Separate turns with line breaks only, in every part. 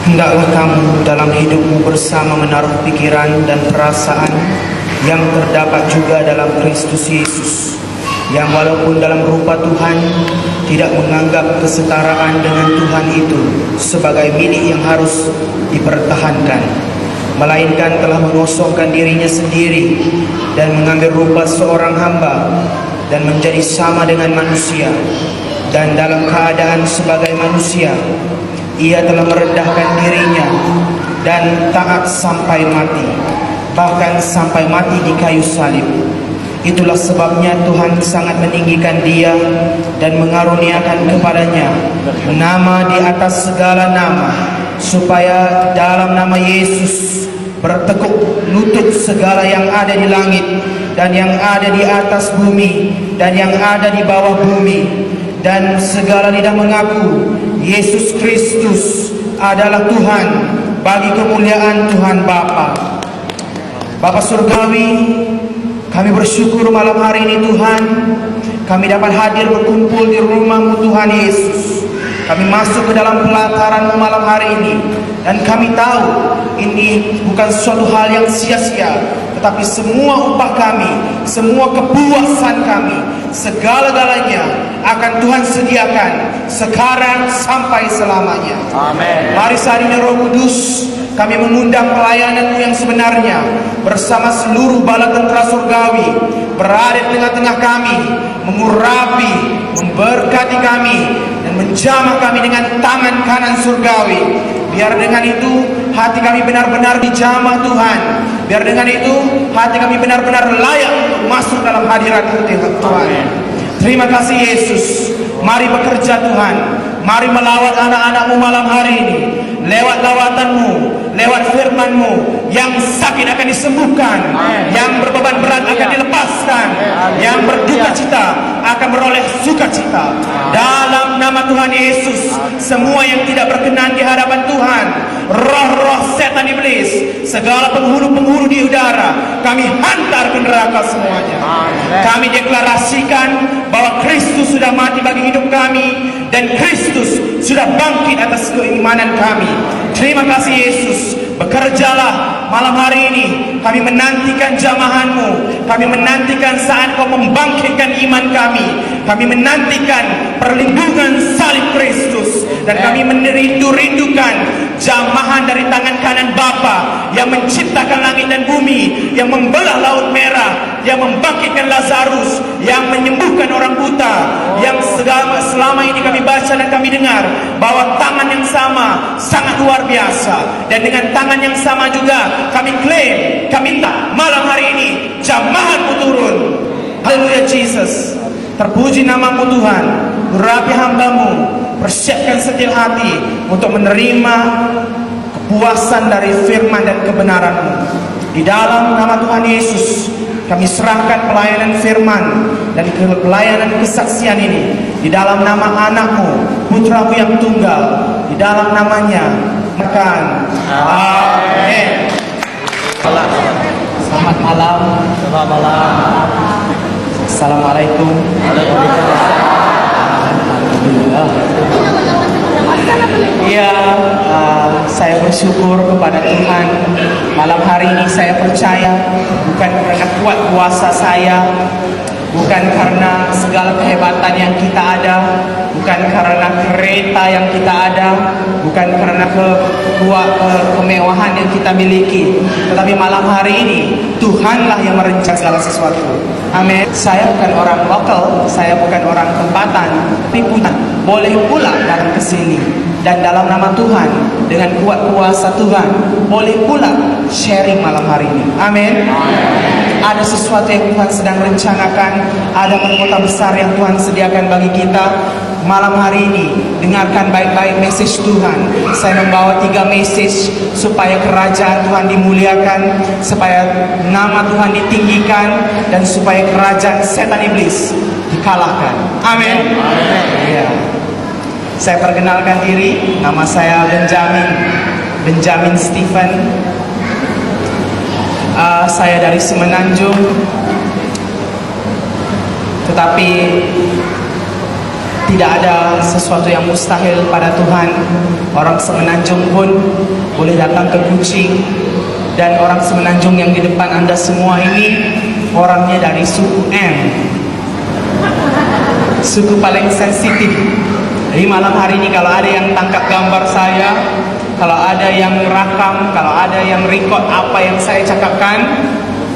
Hendaklah kamu dalam hidupmu bersama menaruh pikiran dan perasaan yang terdapat juga dalam Kristus Yesus, yang walaupun dalam rupa Tuhan tidak menganggap kesetaraan dengan Tuhan itu sebagai milik yang harus dipertahankan, melainkan telah mengosongkan dirinya sendiri dan mengambil rupa seorang hamba dan menjadi sama dengan manusia, dan dalam keadaan sebagai manusia ia telah merendahkan dirinya dan taat sampai mati, bahkan sampai mati di kayu salib. Itulah sebabnya Tuhan sangat meninggikan dia dan mengaruniakan kepadanya nama di atas segala nama, supaya dalam nama Yesus bertekuk lutut segala yang ada di langit dan yang ada di atas bumi dan yang ada di bawah bumi, dan segala lidah mengaku Yesus Kristus adalah Tuhan, bagi kemuliaan Tuhan Bapa. Bapa Surgawi, kami bersyukur malam hari ini Tuhan, kami dapat hadir berkumpul di rumah-Mu Tuhan Yesus. Kami masuk ke dalam pelataran-Mu malam hari ini, dan kami tahu ini bukan suatu hal yang sia-sia, tetapi semua upah kami, semua kepuasan kami, segala-galanya akan Tuhan sediakan sekarang sampai selamanya. Amin. Mari saat ini Roh Kudus, kami mengundang pelayanan-Mu yang sebenarnya bersama seluruh bala tentara surgawi berada di tengah-tengah kami, mengurapi, memberkati kami, dan menjamah kami dengan tangan kanan surgawi. Biar dengan itu hati kami benar-benar dijamah Tuhan. Biar dengan itu hati kami benar-benar layak untuk masuk dalam hadirat-Mu Tuhan. Terima kasih Yesus. Mari bekerja Tuhan. Mari melawat anak-anak-Mu malam hari ini. Lewat lawatan-Mu, lewat firman-Mu, yang sakit akan disembuhkan, yang berbeban berat akan dilepaskan, yang berduka cita akan beroleh sukacita. Dalam nama Tuhan Yesus, semua yang tidak berkenan di hadapan Tuhan, roh-roh setan iblis, segala penghulu-penghulu di udara, kami hantar ke neraka semuanya. Kami deklarasikan bahwa Kristus sudah mati bagi hidup kami, dan Kristus sudah bangkit atas keimanan kami. Terima kasih Yesus. Bekerjalah malam hari ini. Kami menantikan jamahan-Mu. Kami menantikan saat Kau membangkitkan iman kami. Kami menantikan perlindungan salib Kristus. Dan kami merindukan jamahan dari tangan kanan Bapa yang menciptakan langit dan bumi, yang membelah laut merah, yang membangkitkan Lazarus, yang menyembuhkan orang buta, yang selama ini kami baca dan kami dengar bahwa tangan yang sama sangat luar biasa. Dan dengan tangan yang sama juga kami klaim, kami minta malam hari ini jamahan-Mu turun. Haleluya Jesus. Terpuji nama-Mu Tuhan. Urapi hamba-Mu, persiapkan setiap hati untuk menerima kepuasan dari firman dan kebenaran-Mu. Di dalam nama Tuhan Yesus, kami serahkan pelayanan firman dan pelayanan kesaksian ini di dalam nama anak-Mu, putra-Mu yang tunggal, di dalam namanya. Makan. Amin. Selamat malam. Selamat malam. Assalamualaikum. Alhamdulillah. Ya, saya bersyukur kepada Tuhan. Malam hari ini saya percaya bukan karena kuat kuasa saya, bukan karena segala kehebatan yang kita ada, bukan karena kereta yang kita ada, bukan karena kemewahan yang kita miliki, tetapi malam hari ini Tuhanlah yang merencanakan segala sesuatu. Amin. Saya bukan orang lokal, saya bukan orang tempatan, tapi Tuhan boleh pula datang ke sini, dan dalam nama Tuhan, dengan kuat kuasa Tuhan, boleh pula sharing malam hari ini. Amin. Ada sesuatu yang Tuhan sedang rencanakan, ada mahkota besar yang Tuhan sediakan bagi kita. Malam hari ini dengarkan baik-baik message Tuhan. Saya membawa 3 message supaya kerajaan Tuhan dimuliakan, supaya nama Tuhan ditinggikan, dan supaya kerajaan setan iblis dikalahkan. Amin. Ya. Saya perkenalkan diri, nama saya Benjamin Stephen. Saya dari Semenanjung, tetapi Tidak ada sesuatu yang mustahil pada Tuhan. Orang Semenanjung pun boleh datang ke Kuching. Dan orang Semenanjung yang di depan Anda semua ini orangnya dari suku M, suku paling sensitif. Jadi malam hari ini kalau ada yang tangkap gambar saya, kalau ada yang merekam, kalau ada yang record apa yang saya cakapkan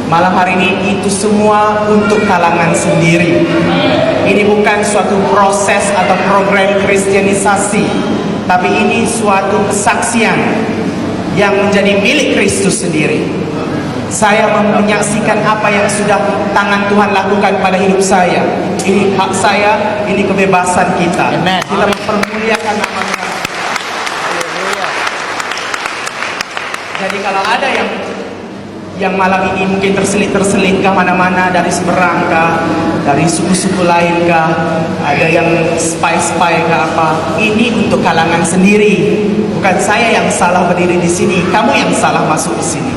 malam hari ini, itu semua untuk kalangan sendiri. Ini bukan suatu proses atau program kristianisasi, tapi ini suatu kesaksian yang menjadi milik Kristus sendiri. Saya menyaksikan apa yang sudah tangan Tuhan lakukan pada hidup saya. Ini hak saya, ini kebebasan kita. Kita mempermuliakan nama Tuhan. Jadi kalau ada yang malam ini mungkin terselit kah mana-mana, dari seberang kah, dari suku-suku lain kah, ada yang spy kah apa, ini untuk kalangan sendiri. Bukan saya yang salah berdiri di sini, kamu yang salah masuk di sini.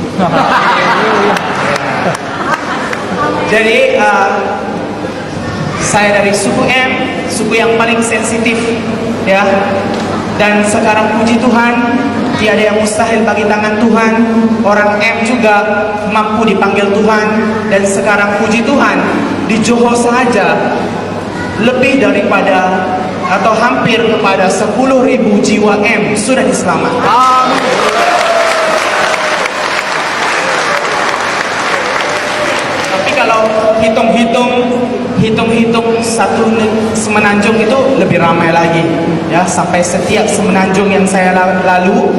Jadi saya dari suku M, suku yang paling sensitif, ya. Dan sekarang puji Tuhan, tiada yang mustahil bagi tangan Tuhan. Orang M juga mampu dipanggil Tuhan. Dan sekarang puji Tuhan, di Johor saja lebih daripada atau hampir kepada 10.000 jiwa M sudah diselamatkan. Tapi kalau hitung-hitung satu Semenanjung itu lebih ramai lagi, ya. Sampai setiap Semenanjung yang saya lalu,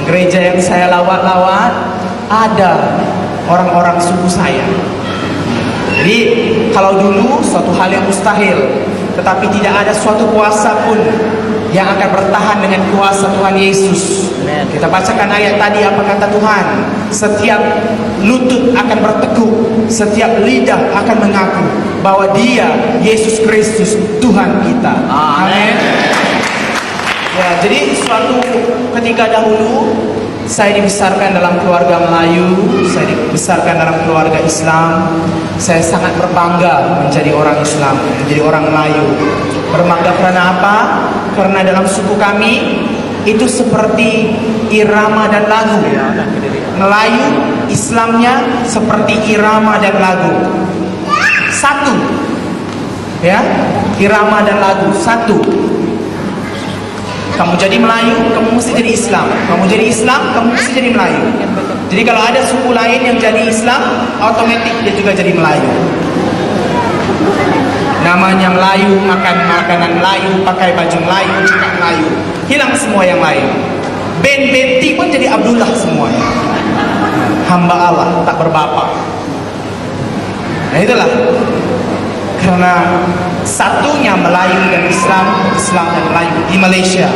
gereja yang saya lawat-lawat, ada orang-orang suku saya. Jadi kalau dulu suatu hal yang mustahil, tetapi tidak ada suatu kuasa pun yang akan bertahan dengan kuasa Tuhan Yesus. Kita bacakan ayat tadi, apa kata Tuhan? Setiap lutut akan bertekuk, setiap lidah akan mengaku bahwa Dia, Yesus Kristus, Tuhan kita. Amin. Ya, jadi suatu ketika dahulu saya dibesarkan dalam keluarga Melayu, saya dibesarkan dalam keluarga Islam. Saya sangat berbangga menjadi orang Islam, menjadi orang Melayu. Berbangga karena apa? Karena dalam suku kami itu seperti irama dan lagu. Melayu, Islamnya seperti irama dan lagu. Satu. Ya, irama dan lagu satu. Kamu jadi Melayu, kamu mesti jadi Islam. Kamu jadi Islam, kamu mesti jadi Melayu. Jadi kalau ada suku lain yang jadi Islam, otomatis dia juga jadi Melayu. Namanya Melayu, makan makanan Melayu, pakai baju Melayu, cakap Melayu. Hilang semua yang lain. Ben-benti pun jadi Abdullah semuanya. Hamba Allah, tak berbapa. Nah itulah. Karena satunya Melayu dan Islam, Islam dan Melayu di Malaysia.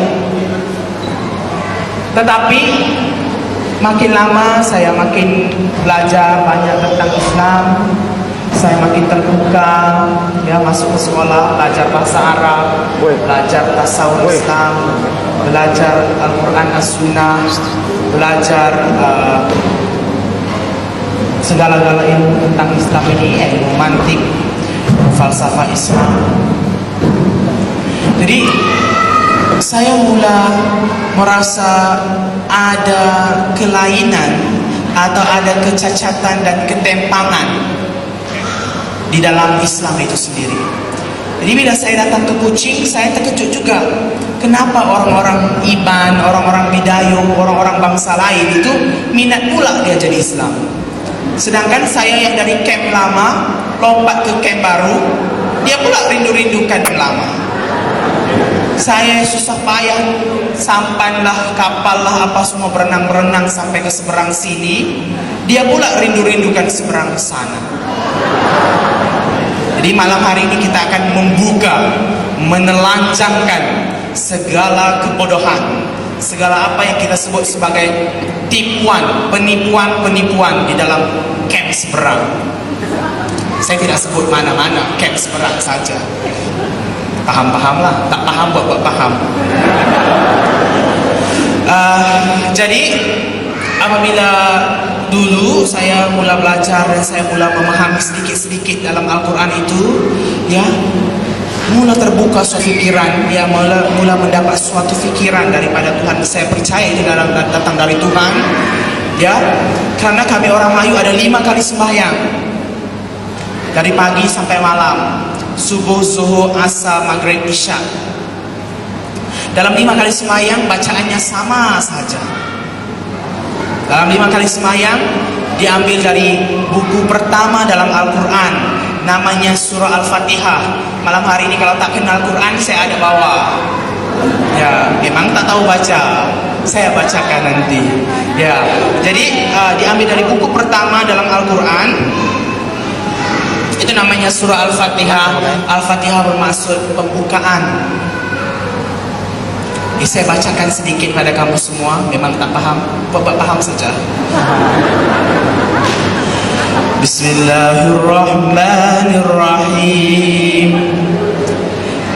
Tetapi makin lama saya makin belajar banyak tentang Islam. Saya makin terbuka, ya, masuk ke sekolah, belajar bahasa Arab, belajar tasawuf Islam, belajar Al-Quran As-Sunnah, belajar segala-gala ilmu tentang Islam ini, ilmu mantik, falsafah Islam. Jadi saya mula merasa ada kelainan atau ada kecacatan dan ketimpangan di dalam Islam itu sendiri. Jadi bila saya datang ke Kuching, saya terkejut juga. Kenapa orang-orang Iban, orang-orang Bidayuh, orang-orang bangsa lain itu minat pula dia jadi Islam. Sedangkan saya yang dari camp lama lompat ke camp baru, dia pula rindu-rindukan yang lama. Saya susah payah, sampanlah, kapal lah, apa semua, berenang-berenang sampai ke seberang sini, dia pula rindu-rindukan seberang ke sana. Jadi malam hari ini kita akan membuka, menelanjangkan segala kebodohan, segala apa yang kita sebut sebagai tipuan, penipuan di dalam camp seberang. Saya tidak sebut mana-mana, camp seberang saja. Paham-pahamlah, tak paham buat paham. Jadi apabila dulu saya mula belajar dan saya mula memahami sedikit-sedikit dalam Al-Quran itu, ya, mula terbuka suatu pikiran, dia mula mendapat suatu pikiran daripada Tuhan. Saya percaya itu datang dari Tuhan, ya. Karena kami orang Melayu ada 5 kali sembahyang, dari pagi sampai malam, subuh, zuhur, asar, maghrib, isya. Dalam 5 kali sembahyang bacaannya sama saja. Dalam 5 kali sembahyang diambil dari buku pertama dalam Al-Quran, namanya surah Al-Fatihah. Malam hari ini kalau tak kenal Quran, saya ada bawa. Ya, memang tak tahu baca, saya bacakan nanti. Ya, jadi diambil dari buku pertama dalam Al-Quran. Itu namanya surah Al-Fatihah. Al-Fatihah bermaksud pembukaan. Saya bacakan sedikit pada kamu semua. Memang tak paham, Bapak paham saja. Bismillahirrahmanirrahim.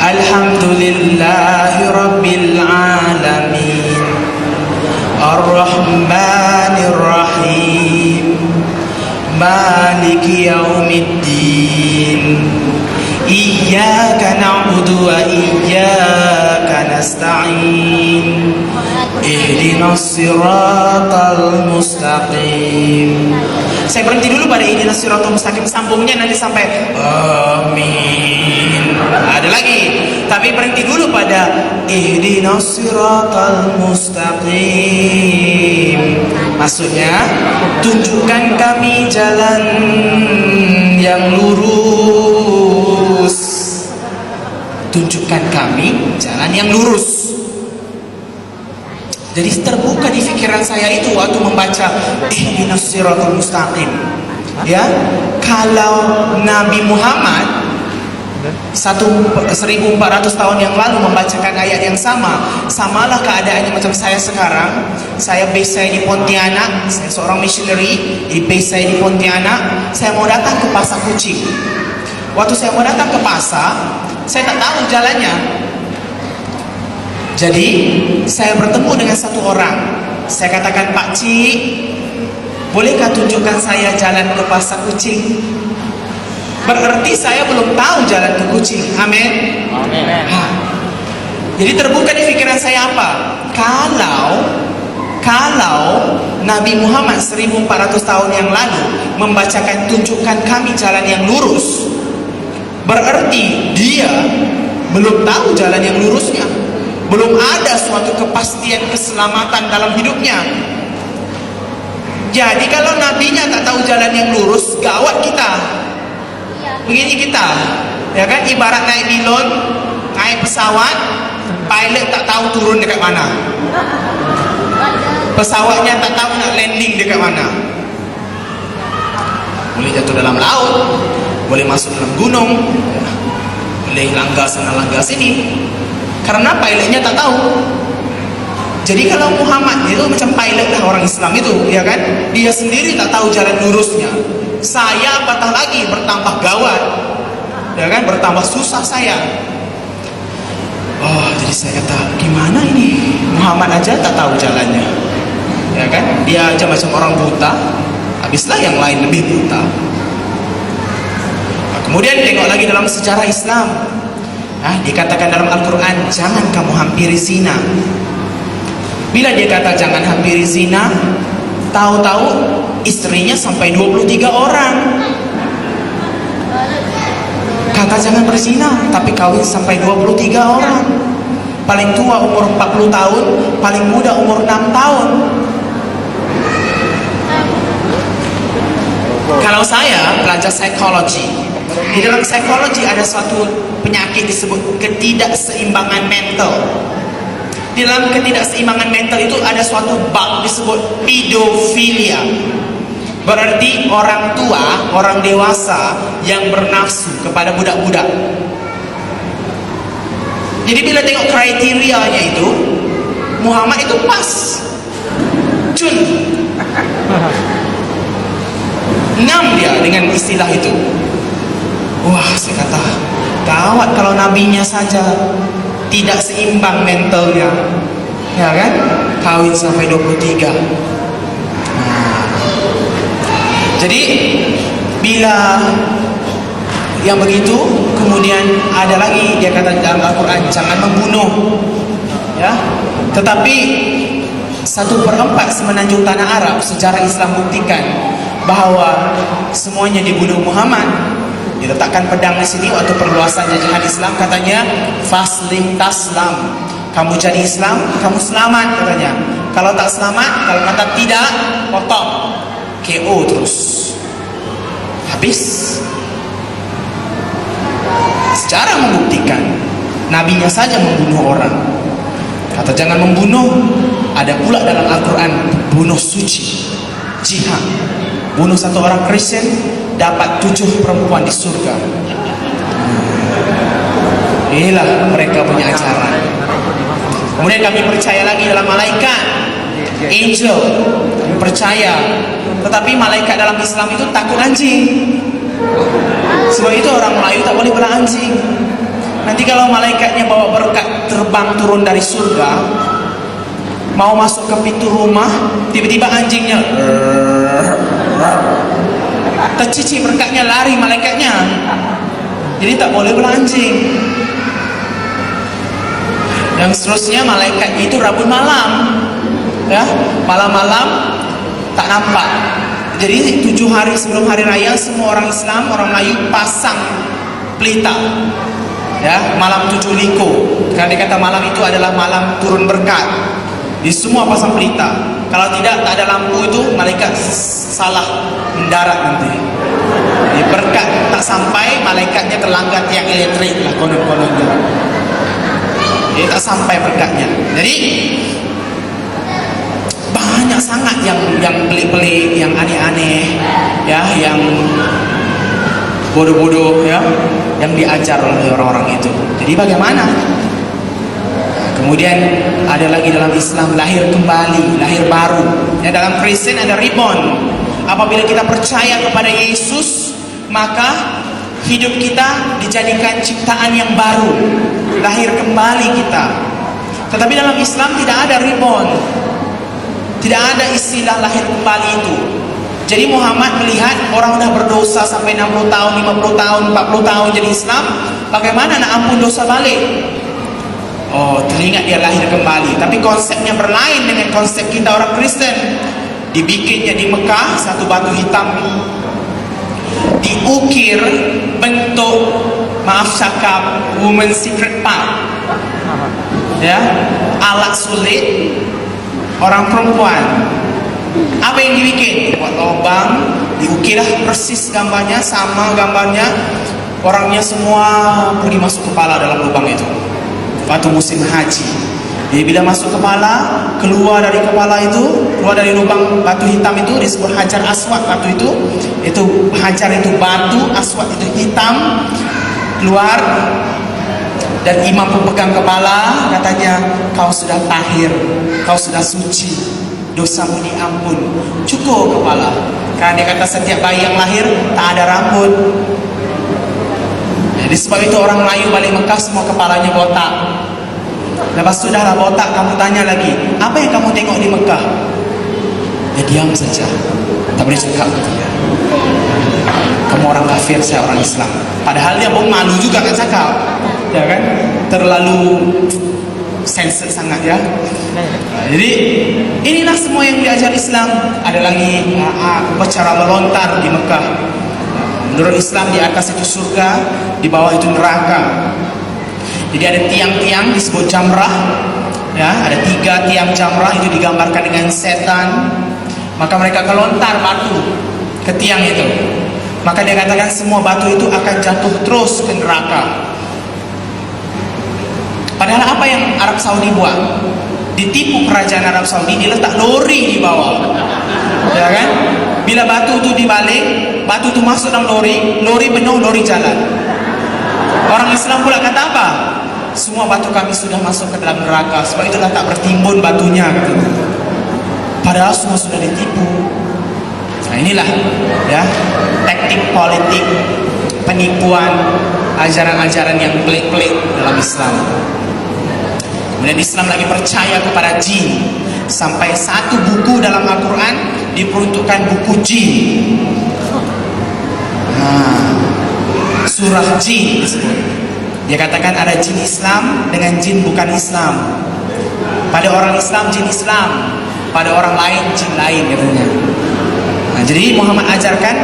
Alhamdulillahi Rabbil Alamin, Ar-Rahmanir-Rahim, Maliki Yaumiddin, Iyyaka na'budu wa iyyaka nasta'in, Ihdinas siratal mustaqim. Saya berhenti dulu pada ihdinas siratal mustaqim, sambungnya nanti sampai amin. Ada lagi, tapi berhenti dulu pada ihdinas siratal mustaqim. Maksudnya, tunjukkan kami jalan yang lurus. Tunjukkan kami jalan yang lurus. Jadi terbuka di pikiran saya itu waktu membaca ihdinas siratal mustaqim. Ya, kalau Nabi Muhammad 1400 tahun yang lalu membacakan ayat yang sama, samalah keadaannya macam saya sekarang. Saya base saya di Pontianak, saya seorang missionary, di base saya di Pontianak. Saya mau datang ke Pasar Kucing. Waktu saya mau datang ke pasar, saya tak tahu jalannya. Jadi saya bertemu dengan satu orang. Saya katakan, Pak Cik, bolehkah tunjukkan saya jalan ke Pasar Kucing? Berarti saya belum tahu jalan ke Kucing. Amin. Amin. Jadi terbuka di pikiran saya apa? Kalau Nabi Muhammad 1400 tahun yang lalu membacakan tunjukkan kami jalan yang lurus, berarti dia belum tahu jalan yang lurusnya. Belum ada suatu kepastian keselamatan dalam hidupnya. Jadi kalau nabinya tak tahu jalan yang lurus, gawat kita. Begini kita, ya kan, ibarat naik bilon, naik pesawat, pilot tak tahu turun dekat mana, pesawatnya tak tahu nak landing dekat mana. Boleh jatuh dalam laut, boleh masuk dalam gunung, boleh langgar sana langgar sini, karena pilotnya tak tahu. Jadi kalau Muhammad itu macam pilot lah orang Islam itu, ya kan, dia sendiri tak tahu jalan lurusnya. Saya apatah lagi bertambah gawat, ya kan, bertambah susah saya. Oh, jadi saya kata, gimana ini? Muhammad aja tak tahu jalannya, ya kan? Dia aja macam orang buta, habislah yang lain lebih buta. Nah, kemudian tengok lagi dalam sejarah Islam. Dikatakan dalam Al-Quran, jangan kamu hampiri zina. Bila dia kata jangan hampiri zina, tahu-tahu istrinya sampai 23 orang. Kata jangan berzina, tapi kawin sampai 23 orang. Paling tua umur 40 tahun, paling muda umur 6 tahun. Kalau saya belajar psikologi, di dalam psikologi ada suatu penyakit disebut ketidakseimbangan mental. Di dalam ketidakseimbangan mental itu ada suatu bab disebut pedofilia. Berarti orang tua, orang dewasa yang bernafsu kepada budak-budak. Jadi bila tengok kriterianya itu, Muhammad itu pas. Cun. 6 dia dengan istilah itu. Wah, saya kata, gawat kalau nabinya saja tidak seimbang mentalnya, ya kan, kawin sampai 23. Jadi bila
yang begitu. Kemudian ada lagi dia kata dalam Al-Quran, jangan membunuh, ya. Tetapi 1/4 semenanjung tanah Arab, sejarah Islam buktikan bahwa semuanya dibunuh Muhammad. Diletakkan pedang di sini waktu perluasan jajahan Islam, katanya faslim taslam, kamu jadi Islam, kamu selamat katanya. Kalau tak selamat, kalau kata tidak, potong, KO terus, habis. Sejarah membuktikan nabinya saja membunuh orang. Kata jangan membunuh, ada pula dalam Al-Quran bunuh suci, jihad. Bunuh satu orang Kristen dapat 7 perempuan di surga. Inilah mereka punya acara. Kemudian kami percaya lagi dalam malaikat, angel, kami percaya. Tetapi malaikat dalam Islam itu takut anjing. Sebab itu orang Melayu tak boleh beranjing. Nanti kalau malaikatnya bawa berkat terbang turun dari surga, mau masuk ke pintu rumah, tiba-tiba anjingnya tercicik berkatnya, lari malaikatnya. Jadi tak boleh beranjing. Yang seterusnya malaikatnya itu rambut malam, ya, malam-malam tak nampak. Jadi 7 hari sebelum hari raya semua orang Islam, orang Melayu pasang pelita, ya, malam 7 liko. Karena dikata malam itu adalah malam turun berkat. Di semua pasang pelita. Kalau tidak, tak ada lampu itu, malaikat salah mendarat nanti. Di berkat tak sampai, malaikatnya terlanggar tiang elektrik lah konon-kononnya. Jadi tak sampai berkatnya. Jadi banyak sangat yang pelik-pelik, yang aneh-aneh, ya, yang bodoh-bodoh, ya, yang diajar oleh orang-orang itu. Jadi bagaimana? Kemudian ada lagi dalam Islam lahir kembali, lahir baru. Ya, dalam Kristen ada reborn. Apabila kita percaya kepada Yesus, maka hidup kita dijadikan ciptaan yang baru, lahir kembali kita. Tetapi dalam Islam tidak ada reborn, tidak ada istilah lahir kembali itu. Jadi Muhammad melihat orang sudah berdosa sampai 60 tahun, 50 tahun, 40 tahun jadi Islam, bagaimana nak ampun dosa balik? Oh, teringat dia lahir kembali. Tapi konsepnya berlain dengan konsep kita orang Kristen. Dibikinnya di Mekah satu batu hitam, diukir bentuk, maaf cakap, woman secret part, ya, alat sulit orang perempuan. Apa yang dibikin? Buat lubang, diukirlah persis gambarnya, sama gambarnya, orangnya semua pergi masuk kepala dalam lubang itu. Waktu musim haji, jadi bila masuk kepala, keluar dari kepala itu, keluar dari lubang batu hitam itu disebut hajar aswad. Batu itu hajar itu batu, aswad itu hitam, keluar. Dan imam pemegang kepala katanya, kau sudah tahir, kau sudah suci, dosamu diampun, cukup kepala. Karena dia kata setiap bayi yang lahir tak ada rambut. Jadi sebab itu orang Melayu balik Mekah semua kepalanya botak. Lepas sudahlah botak, kamu tanya lagi, apa yang kamu tengok di Mekah? Ya diam saja, tak boleh cakap. Kamu orang kafir, saya orang Islam. Padahal dia pun malu juga kan cakap, ya kan? Terlalu sensor sangat, ya. Jadi inilah semua yang diajar Islam. Ada lagi upacara melontar di Mekah. Menurut Islam di atas itu surga, di bawah itu neraka. Jadi ada tiang-tiang disebut jamrah, ya, ada 3 tiang jamrah itu digambarkan dengan setan. Maka mereka kelontar batu ke tiang itu. Maka dia katakan semua batu itu akan jatuh terus ke neraka. Padahal apa yang Arab Saudi buat? Ditipu kerajaan Arab Saudi, diletak lori di bawah, ya kan? Bila batu itu dibalik, batu itu masuk dalam lori, lori penuh, lori jalan. Orang Islam pula kata apa? Semua batu kami sudah masuk ke dalam neraka, sebab itulah tak bertimbun batunya, katanya. Padahal semua sudah ditipu. Nah inilah, ya, taktik politik, penipuan, ajaran-ajaran yang pelik-pelik dalam Islam. Kemudian Islam lagi percaya kepada jin. Sampai satu buku dalam Al-Quran diperuntukkan buku jin. surah jin disebut. Dia katakan ada jin Islam dengan jin bukan Islam. Pada orang Islam jin Islam, pada orang lain jin lain katanya. Nah, jadi Muhammad ajarkan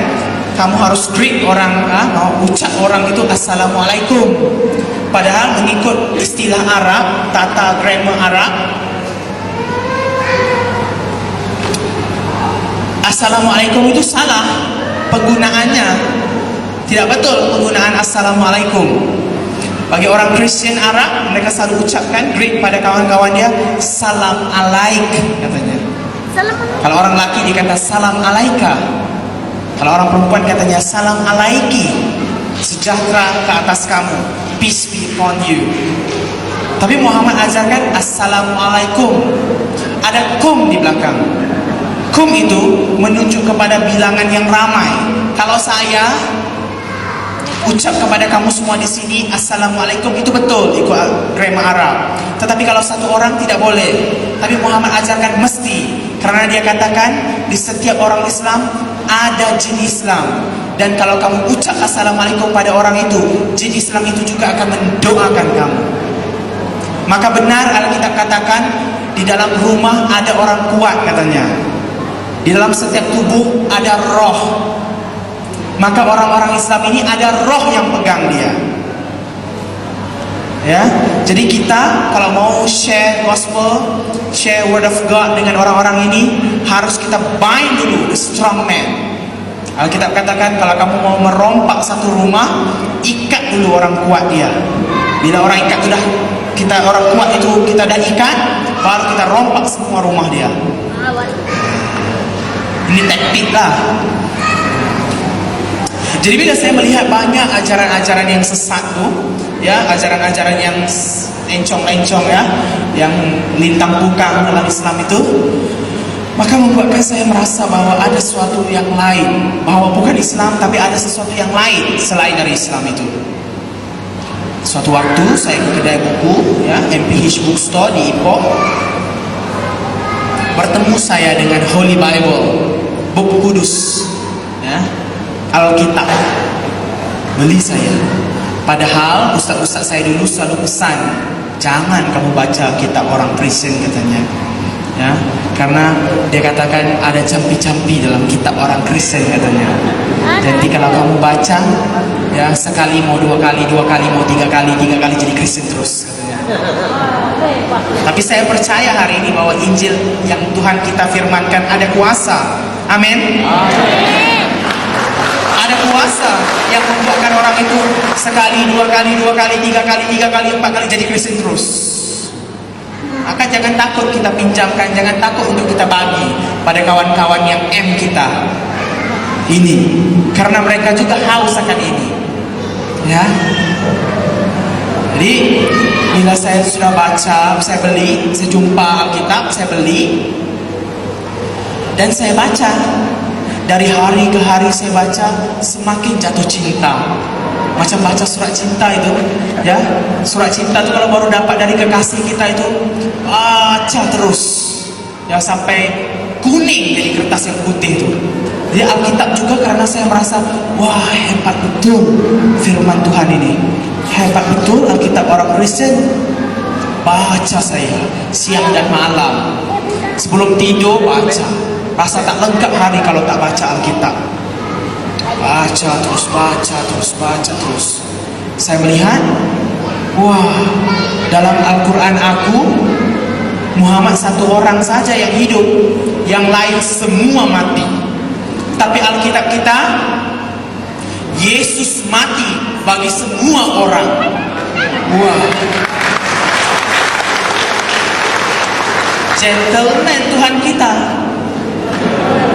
kamu harus greet orang, mau ucap orang itu assalamualaikum. Padahal mengikut istilah Arab, tata grammar Arab, assalamualaikum itu salah penggunaannya. Tidak betul penggunaan assalamualaikum. Bagi orang Kristen Arab, mereka selalu ucapkan greet pada kawan-kawan dia, salam alaik katanya. Kalau orang laki dia kata salam alaika. Kalau orang perempuan katanya salam alaiki. Sejahtera ke atas kamu, peace be upon you. Tapi Muhammad ajarkan assalamualaikum. Ada kum di belakang. Kum itu menunjuk kepada bilangan yang ramai. Kalau saya ucap kepada kamu semua di sini assalamualaikum, itu betul ikut grammar Arab. Tetapi kalau satu orang tidak boleh. Tapi Muhammad ajarkan mesti, karena dia katakan di setiap orang Islam ada jin Islam. Dan kalau kamu ucap assalamualaikum pada orang itu, jin Islam itu juga akan mendoakan kamu. Maka benar Alkitab katakan di dalam rumah ada orang kuat katanya. Di dalam setiap tubuh ada roh. Maka orang-orang Islam ini ada roh yang pegang dia. Ya, jadi kita kalau mau share gospel, share word of God dengan orang-orang ini, harus kita bind dulu the strong man. Alkitab katakan kalau kamu mau merompak satu rumah, ikat dulu orang kuat dia. Bila orang ikat sudah, kita orang kuat itu kita dah ikat, baru kita rompak semua rumah dia. Ini taktik lah. Jadi bila saya melihat banyak ajaran-ajaran yang sesat tuh, ya, ajaran-ajaran yang encong-encong ya, yang lintang pukang dalam Islam itu, maka membuatkan saya merasa bahwa ada sesuatu yang lain, bahwa bukan Islam tapi ada sesuatu yang lain selain dari Islam itu. Suatu waktu saya ke kedai buku, ya, MPH Bookstore di Ipoh, bertemu saya dengan Holy Bible, buku kudus, ya, Alkitab. Beli saya. Padahal ustaz-ustaz saya dulu selalu pesan, jangan kamu baca kitab orang Kristen katanya. Ya, karena dia katakan ada campi-campi dalam kitab orang Kristen katanya. Jadi kalau kamu baca, ya, sekali mau dua kali mau tiga kali jadi Kristen terus katanya. Tapi saya percaya hari ini bahwa Injil yang Tuhan kita firmankan ada kuasa. Amin. Ada kuasa yang membuatkan orang itu sekali, dua kali, tiga kali, empat kali jadi Kristen terus. Maka jangan takut kita pinjamkan, jangan takut untuk kita bagi pada kawan-kawan yang M kita ini, karena mereka juga haus akan ini, ya. Jadi bila saya sudah baca, saya beli, saya jumpa Alkitab, saya beli dan saya baca. Dari hari ke hari saya baca, semakin jatuh cinta. Macam baca surat cinta itu, ya. Surat cinta itu kalau baru dapat dari kekasih kita itu, baca terus, ya, sampai kuning jadi kertas yang putih itu. Jadi Alkitab juga, karena saya merasa, wah, hebat betul firman Tuhan ini. Hebat betul Alkitab orang Kristen. Baca saya siang dan malam, sebelum tidur baca. Rasa tak lengkap hari kalau tak baca Alkitab. Baca terus. Saya melihat, wah, dalam Al-Quran aku, Muhammad satu orang saja yang hidup, yang lain semua mati. Tapi Alkitab kita, Yesus mati bagi semua orang. Wah, gentleman Tuhan kita.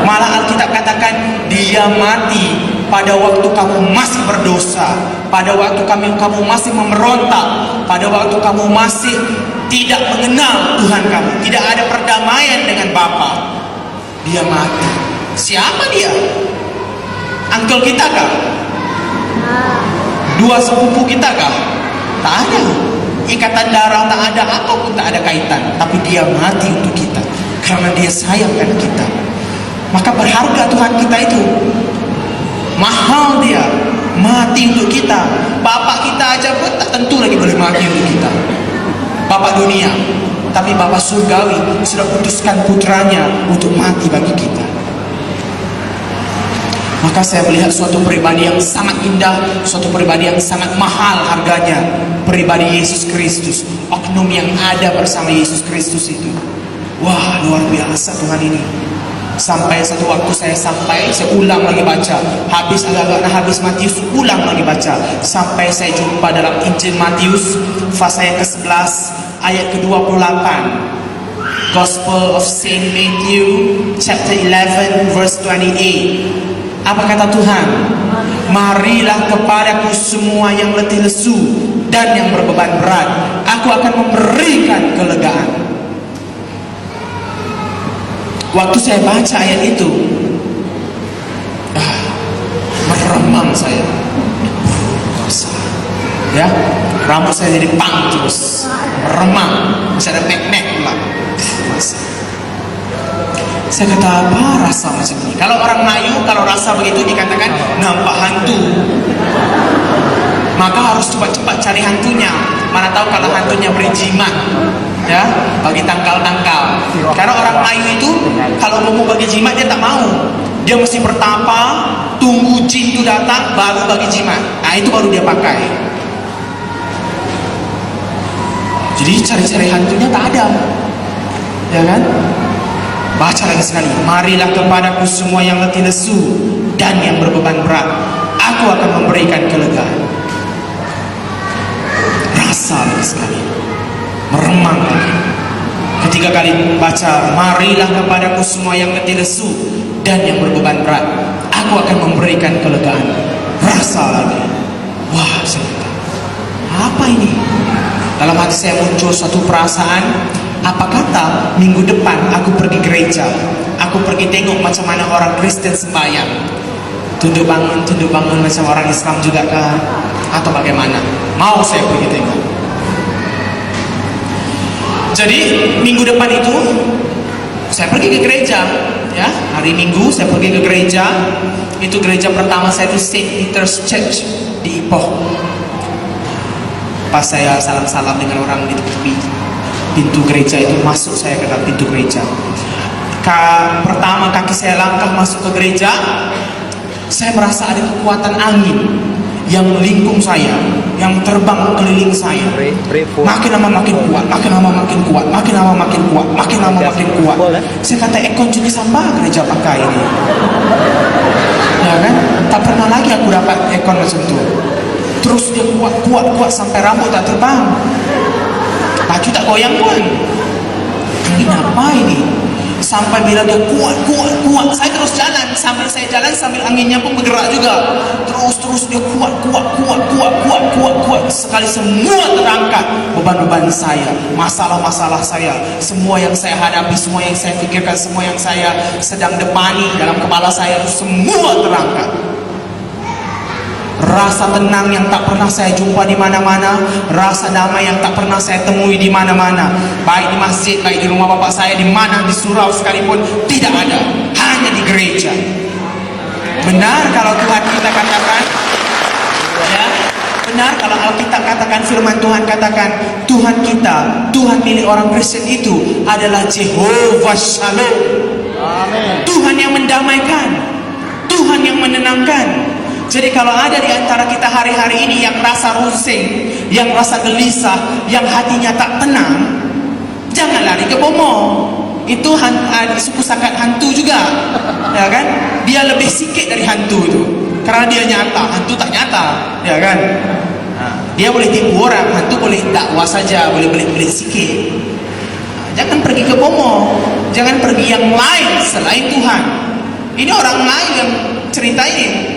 Malah Alkitab katakan dia mati pada waktu kamu masih berdosa, pada waktu kamu masih memberontak, pada waktu kamu masih tidak mengenal Tuhan kamu, tidak ada perdamaian dengan Bapa. Dia mati. Siapa dia? Uncle kita kah? Dua sepupu kita kah? Tak ada. Ikatan darah tak ada, apapun tak ada kaitan. Tapi dia mati untuk kita, karena dia sayangkan kita. Maka berharga Tuhan kita itu. Mahal dia, mati mati untuk kita. Bapak kita aja pun tak tentu lagi boleh mati untuk kita. Bapak dunia, tapi Bapak surgawi sudah putuskan putranya untuk mati bagi kita. Maka saya melihat suatu pribadi yang sangat indah, suatu pribadi yang sangat mahal harganya, pribadi Yesus Kristus, oknum yang ada bersama Yesus Kristus itu. Wah, luar biasa Tuhan ini. Sampai satu waktu saya ulang lagi baca, habis Matius, ulang lagi baca, sampai saya jumpa dalam Injil Matius pasal yang ke-11 ayat ke-28. Gospel of Saint Matthew chapter 11 verse 28. Apa kata Tuhan? Marilah kepadaku semua yang letih lesu dan yang berbeban berat, aku akan memberikan kelegaan. Waktu saya baca ayat itu, meremang saya. Ya, rambut saya jadi pang terus, meremang, masih ada mek-mek pula. Saya kata, apa rasa macam ini? Kalau orang Melayu, kalau rasa begitu dikatakan nampak hantu, maka harus cepat-cepat cari hantunya. Mana tahu kalau hantunya beri jimat, ya, bagi tangkal-tangkal. Karena orang Melayu itu kalau mau bagi jimat dia tak mau. Dia mesti bertapa, tunggu jin itu datang, baru bagi jimat. Nah itu baru dia pakai. Jadi cari-cari hantunya tak ada, ya kan? Baca lagi sekali. Marilah kepadaku semua yang letih lesu dan yang berbeban berat, aku akan memberikan kelegaan. Rasa lagi sekali, meremang lagi. Ketiga kali baca, marilah kepadaku semua yang letih lesu dan yang berbeban berat, aku akan memberikan kelegaan. Rasa lagi. Wah, saya kata, apa ini? Dalam hati saya muncul suatu perasaan. Apa kata minggu depan aku pergi gereja, aku pergi tengok macam mana orang Kristen sembahyang, tunduk bangun macam orang Islam juga kah, atau bagaimana? Mau saya pergi tengok. Jadi minggu depan itu saya pergi ke gereja, ya, hari Minggu saya pergi ke gereja. Itu gereja pertama saya itu Saint Peter's Church di Ipoh. Pas saya salam-salam dengan orang di tepi pintu gereja itu, masuk saya ke dalam pintu gereja. Pertama kaki saya langkah masuk ke gereja, saya merasa ada kekuatan angin yang melingkung saya, yang terbang keliling saya. Makin lama makin kuat, makin lama makin kuat, makin lama makin kuat, makin lama makin kuat. Saya kata, ekon jenis apa gereja pakai ini? Ya kan? Tak pernah lagi aku dapat ekon macam itu. Terus dia kuat sampai rambut tak terbang, baju tak goyang pun. Ini apa ini? Sampai bila dia kuat, saya terus jalan. Sambil saya jalan, sambil anginnya pun bergerak juga. Terus dia kuat. Sekali semua terangkat beban-beban saya, masalah-masalah saya, semua yang saya hadapi, semua yang saya pikirkan, semua yang saya sedang depani dalam kepala saya itu semua terangkat. Rasa tenang yang tak pernah saya jumpa di mana-mana, rasa damai yang tak pernah saya temui di mana-mana, baik di masjid, baik di rumah bapak saya, di mana, di surau sekalipun, tidak ada, hanya di gereja. Benar kalau Tuhan kita katakan, ya, benar kalau Alkitab katakan, firman Tuhan katakan, Tuhan kita, Tuhan milik orang Kristen itu adalah Jehovah Shalom. Amen. Tuhan yang mendamaikan, Tuhan yang menenangkan. Jadi kalau ada di antara kita hari-hari ini yang rasa rusing, yang rasa gelisah, yang hatinya tak tenang, jangan lari ke Bomo. Itu suku sakat hantu juga, ya kan? Dia lebih sikit dari hantu itu, karena dia nyata, hantu tak nyata, ya kan? Dia boleh tipu orang, hantu boleh dakwah saja, boleh belit-belit sikit. Jangan pergi ke Bomo, jangan pergi yang lain selain Tuhan. Ini orang lain yang cerita ini.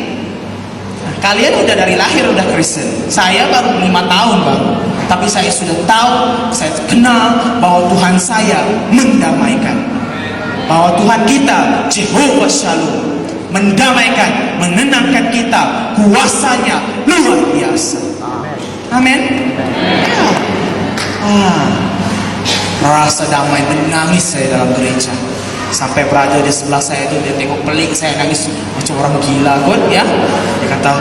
Kalian udah dari lahir udah Kristen, saya baru 5 tahun bang, tapi saya sudah tahu, saya kenal bahwa Tuhan saya mendamaikan, bahwa Tuhan kita Jehovah Shalom mendamaikan, menenangkan kita, kuasanya luar biasa. Amin. Rasa damai, menangis saya dalam gereja. Sampai brother di sebelah saya itu dia tengok pelik saya nangis macam orang gila kot, ya. kata,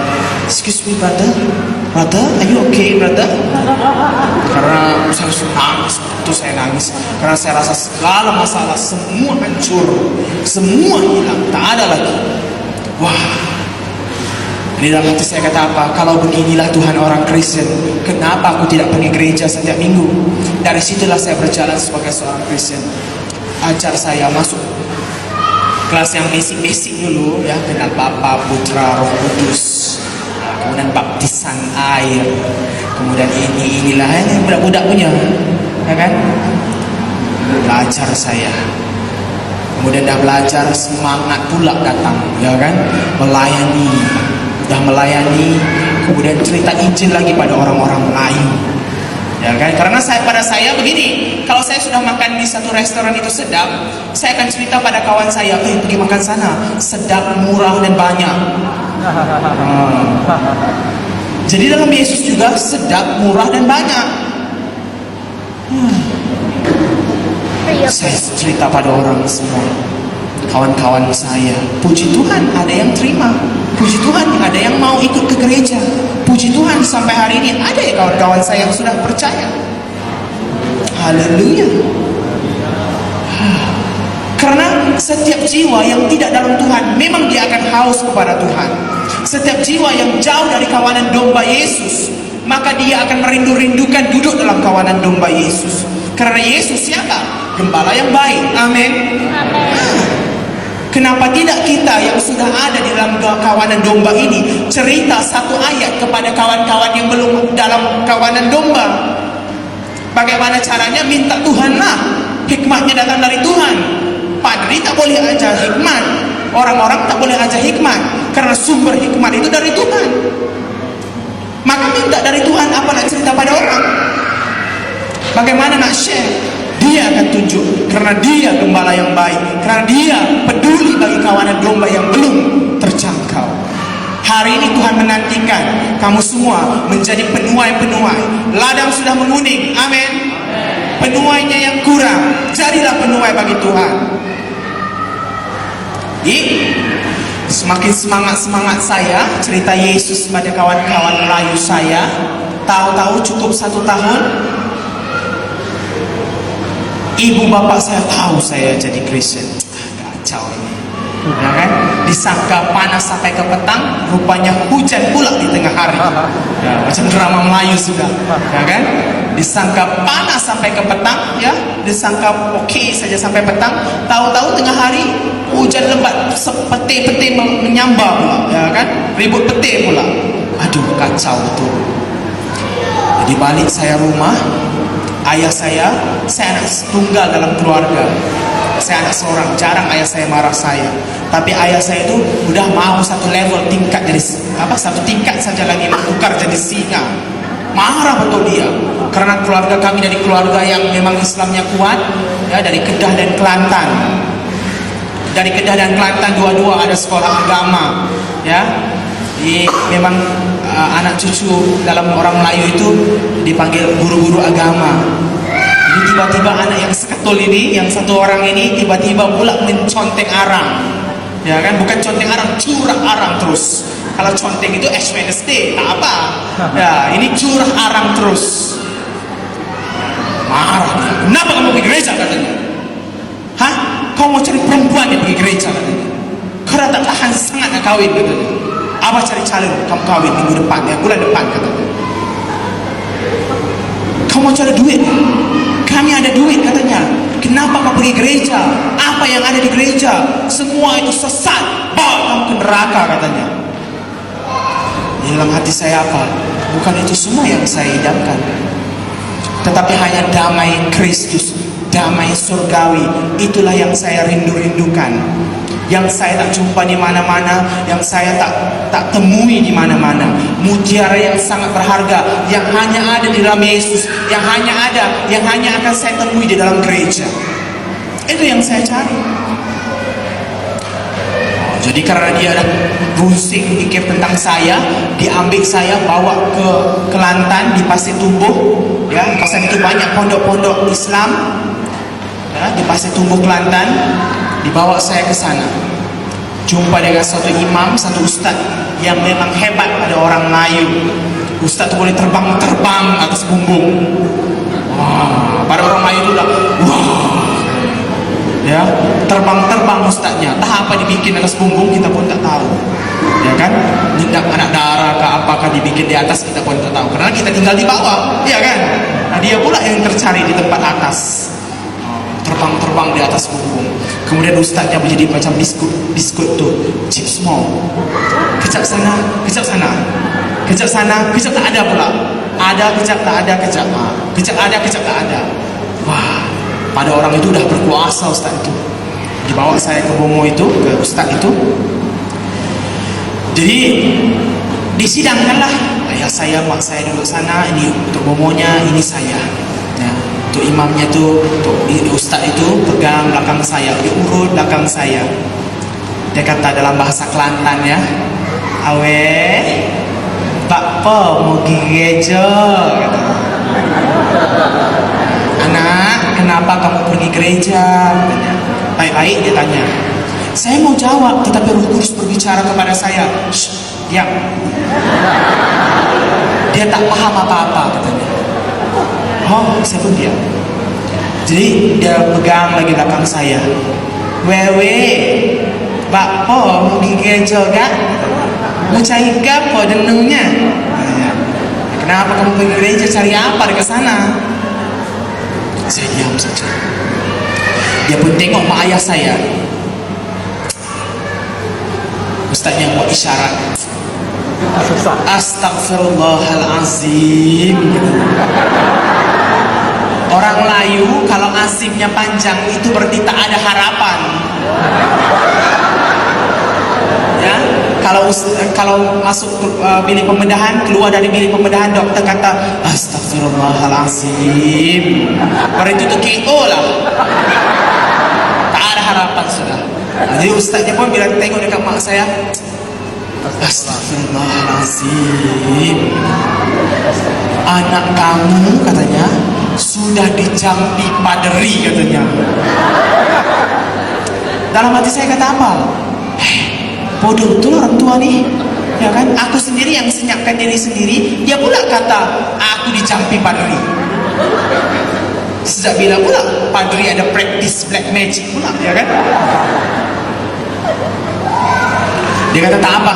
excuse me brother, are you okay brother? Karena saya nangis, itu saya nangis karena saya rasa segala masalah semua hancur, semua hilang, tak ada lagi. Wah, di dalam hati saya kata apa? Kalau beginilah Tuhan orang Kristen, kenapa aku tidak pergi gereja setiap minggu? Dari situlah saya berjalan sebagai seorang Kristen. Ajar saya masuk kelas yang basic dulu, ya, kenal Bapa, Putra, Roh Kudus, kemudian baptisan air, kemudian inilah yang budak-budak punya, ya kan? Belajar saya, kemudian dah belajar semangat pula datang, ya kan? Melayani, kemudian cerita Injil lagi pada orang-orang Melayu, ya kan? Karena pada saya begini, kalau saya sudah makan di satu restoran itu sedap, saya akan cerita pada kawan saya, pergi makan sana, sedap, murah dan banyak. Jadi dalam Yesus juga sedap, murah dan banyak. Saya cerita pada orang semua, kawan-kawan saya, puji Tuhan ada yang terima, puji Tuhan ada yang mau ikut ke gereja, puji Tuhan sampai hari ini ada ya kawan-kawan saya yang sudah percaya. Haleluya. Karena setiap jiwa yang tidak dalam Tuhan, memang dia akan haus kepada Tuhan. Setiap jiwa yang jauh dari kawanan domba Yesus, maka dia akan merindu-rindukan duduk dalam kawanan domba Yesus. Karena Yesus siapa? Gembala yang baik. Amin. Kenapa tidak kita yang sudah ada di dalam kawanan domba ini cerita satu ayat kepada kawan-kawan yang belum dalam kawanan domba? Bagaimana caranya? Minta Tuhanlah, hikmatnya datang dari Tuhan. Padri tak boleh ajar hikmat, orang-orang tak boleh ajar hikmat, karena sumber hikmat itu dari Tuhan. Maka minta dari Tuhan, apa nak cerita pada orang? Bagaimana nak share? Dia akan tunjuk, karena dia gembala yang baik, karena dia peduli bagi kawanan domba yang belum terjangkau. Hari ini Tuhan menantikan kamu semua menjadi penuai-penuai. Ladang sudah menguning, amin. Penuainya yang kurang, jadilah penuai bagi Tuhan. Semakin semangat saya cerita Yesus pada kawan-kawan Melayu saya. Tahu-tahu cukup 1 tahun, ibu bapak saya tahu saya jadi Kristen. Kacau ini, ya kan? Disangka panas sampai ke petang, rupanya hujan pula di tengah hari. Ya, macam drama Melayu sudah, ya kan? Disangka panas sampai ke petang, ya, disangka oke saja sampai petang, tahu-tahu tengah hari hujan lebat, peti-peti menyambar pula, ya kan? Ribut peti pula. Aduh, kacau betul. Di balik saya rumah, ayah saya anak tunggal dalam keluarga. Saya anak seorang, jarang ayah saya marah saya. Tapi ayah saya itu udah mau satu level tingkat, jadi satu tingkat saja lagi tukar jadi singa. Marah betul dia, karena keluarga kami dari keluarga yang memang Islamnya kuat, ya, dari Kedah dan Kelantan. Dari Kedah dan Kelantan dua-dua ada sekolah agama, ya. Memang anak cucu dalam orang Melayu itu dipanggil guru-guru agama. Jadi tiba-tiba anak yang seketul ini, yang satu orang ini tiba-tiba pula menconteng arang, ya kan? Bukan conteng arang, curah arang terus. Kalau conteng itu Ash Wednesday, tak apa. Ya, ini curah arang terus. Marah dia. Kenapa kamu pergi gereja, katanya? Hah? Kau mau cari perempuan yang pergi gereja, katanya? Karena tak tahan sangat nak kawin, katanya. Abah cari calon, kamu kawin minggu depan, ya, bulan depan, katanya. Kau mau cari duit? Kami ada duit, katanya. Kenapa kau pergi gereja? Apa yang ada di gereja? Semua itu sesat. Bawa kamu ke neraka, katanya. Di dalam hati saya apa? Bukan itu semua yang saya idamkan, tetapi hanya damai Kristus, damai surgawi. Itulah yang saya rindu-rindukan, yang saya tak jumpa di mana-mana, yang saya tak temui di mana-mana. Mutiara yang sangat berharga, yang hanya ada di dalam Yesus, yang hanya akan saya temui di dalam gereja. Itu yang saya cari. Jadi karena dia ada rusing pikir tentang saya, diambil saya bawa ke Kelantan di Pasir Tumbuh, ya, kawasan itu banyak pondok-pondok Islam, ya, di Pasir Tumbuh Kelantan, dibawa saya ke sana. jumpa dengan satu imam, satu ustaz yang memang hebat pada orang Melayu. Ustaz itu boleh terbang-terbang atas bumbung. Wah, pada orang Melayu itu udah wah, ya, terbang-terbang ustaznya. Entah apa dibikin atas bumbung kita pun tak tahu, ya kan? Nyendak anak darah ke apakah dibikin di atas kita pun tak tahu, karena kita tinggal di bawah, ya kan? Nah, dia pula yang tercari di tempat atas, terbang-terbang di atas bumbung. Kemudian ustaznya menjadi macam biskut tuh, chips small. Kejap sana, kejap sana, kejap sana, kejap tak ada pula. Ada, kejap tak ada, kejap. Kejap ada, kejap tak ada. Wah, pada orang itu udah berkuasa ustaz itu. Dibawa saya ke Bomo itu, ke ustaz itu. Jadi disidangkanlah. Ayah saya, mak saya duduk sana. Ini untuk Bomonya, ini saya. Ya. Untuk imamnya tu, untuk ustaz itu pegang belakang saya, dia urut belakang saya. Dia kata dalam bahasa Kelantan, ya, awe, Pak Po mau pergi gereja, kata. Anak, kenapa kamu pergi gereja? Katanya. Baik-baik dia tanya. Saya mau jawab, tetapi Roh Kudus berbicara kepada saya. Shh, diam. Dia tak paham apa-apa, katanya. Oh, saya pun diam. Jadi dia pegang lagi belakang saya. Wewe, Pak Po mau pergi gereja kan? Mau cari apa denungnya? Kenapa kamu pergi gereja, cari apa dekat sana? Saya diam saja. Dia pun tengok mak ayah saya. Ustaznya buat isyarat. Astagfirullahalazim. Orang Melayu kalau azimnya panjang itu berarti tak ada harapan. Ya, kalau masuk bilik pembedahan, keluar dari bilik pembedahan, dokter kata astagfirullahalazim, berarti itu KO lah. Tak ada harapan sudah. Jadi ustaznya pun bila tengok dekat mak saya, astagfirullahalazim, anak kamu, katanya, sudah dijampi paderi, katanya. Dalam hati saya kata apa? Bodoh betul orang tua nih, ya kan? Aku sendiri yang senyapkan diri sendiri, dia pula kata aku dijampi paderi. Sejak bila pula paderi ada practice black magic pula, ya kan? Dia kata tak apa,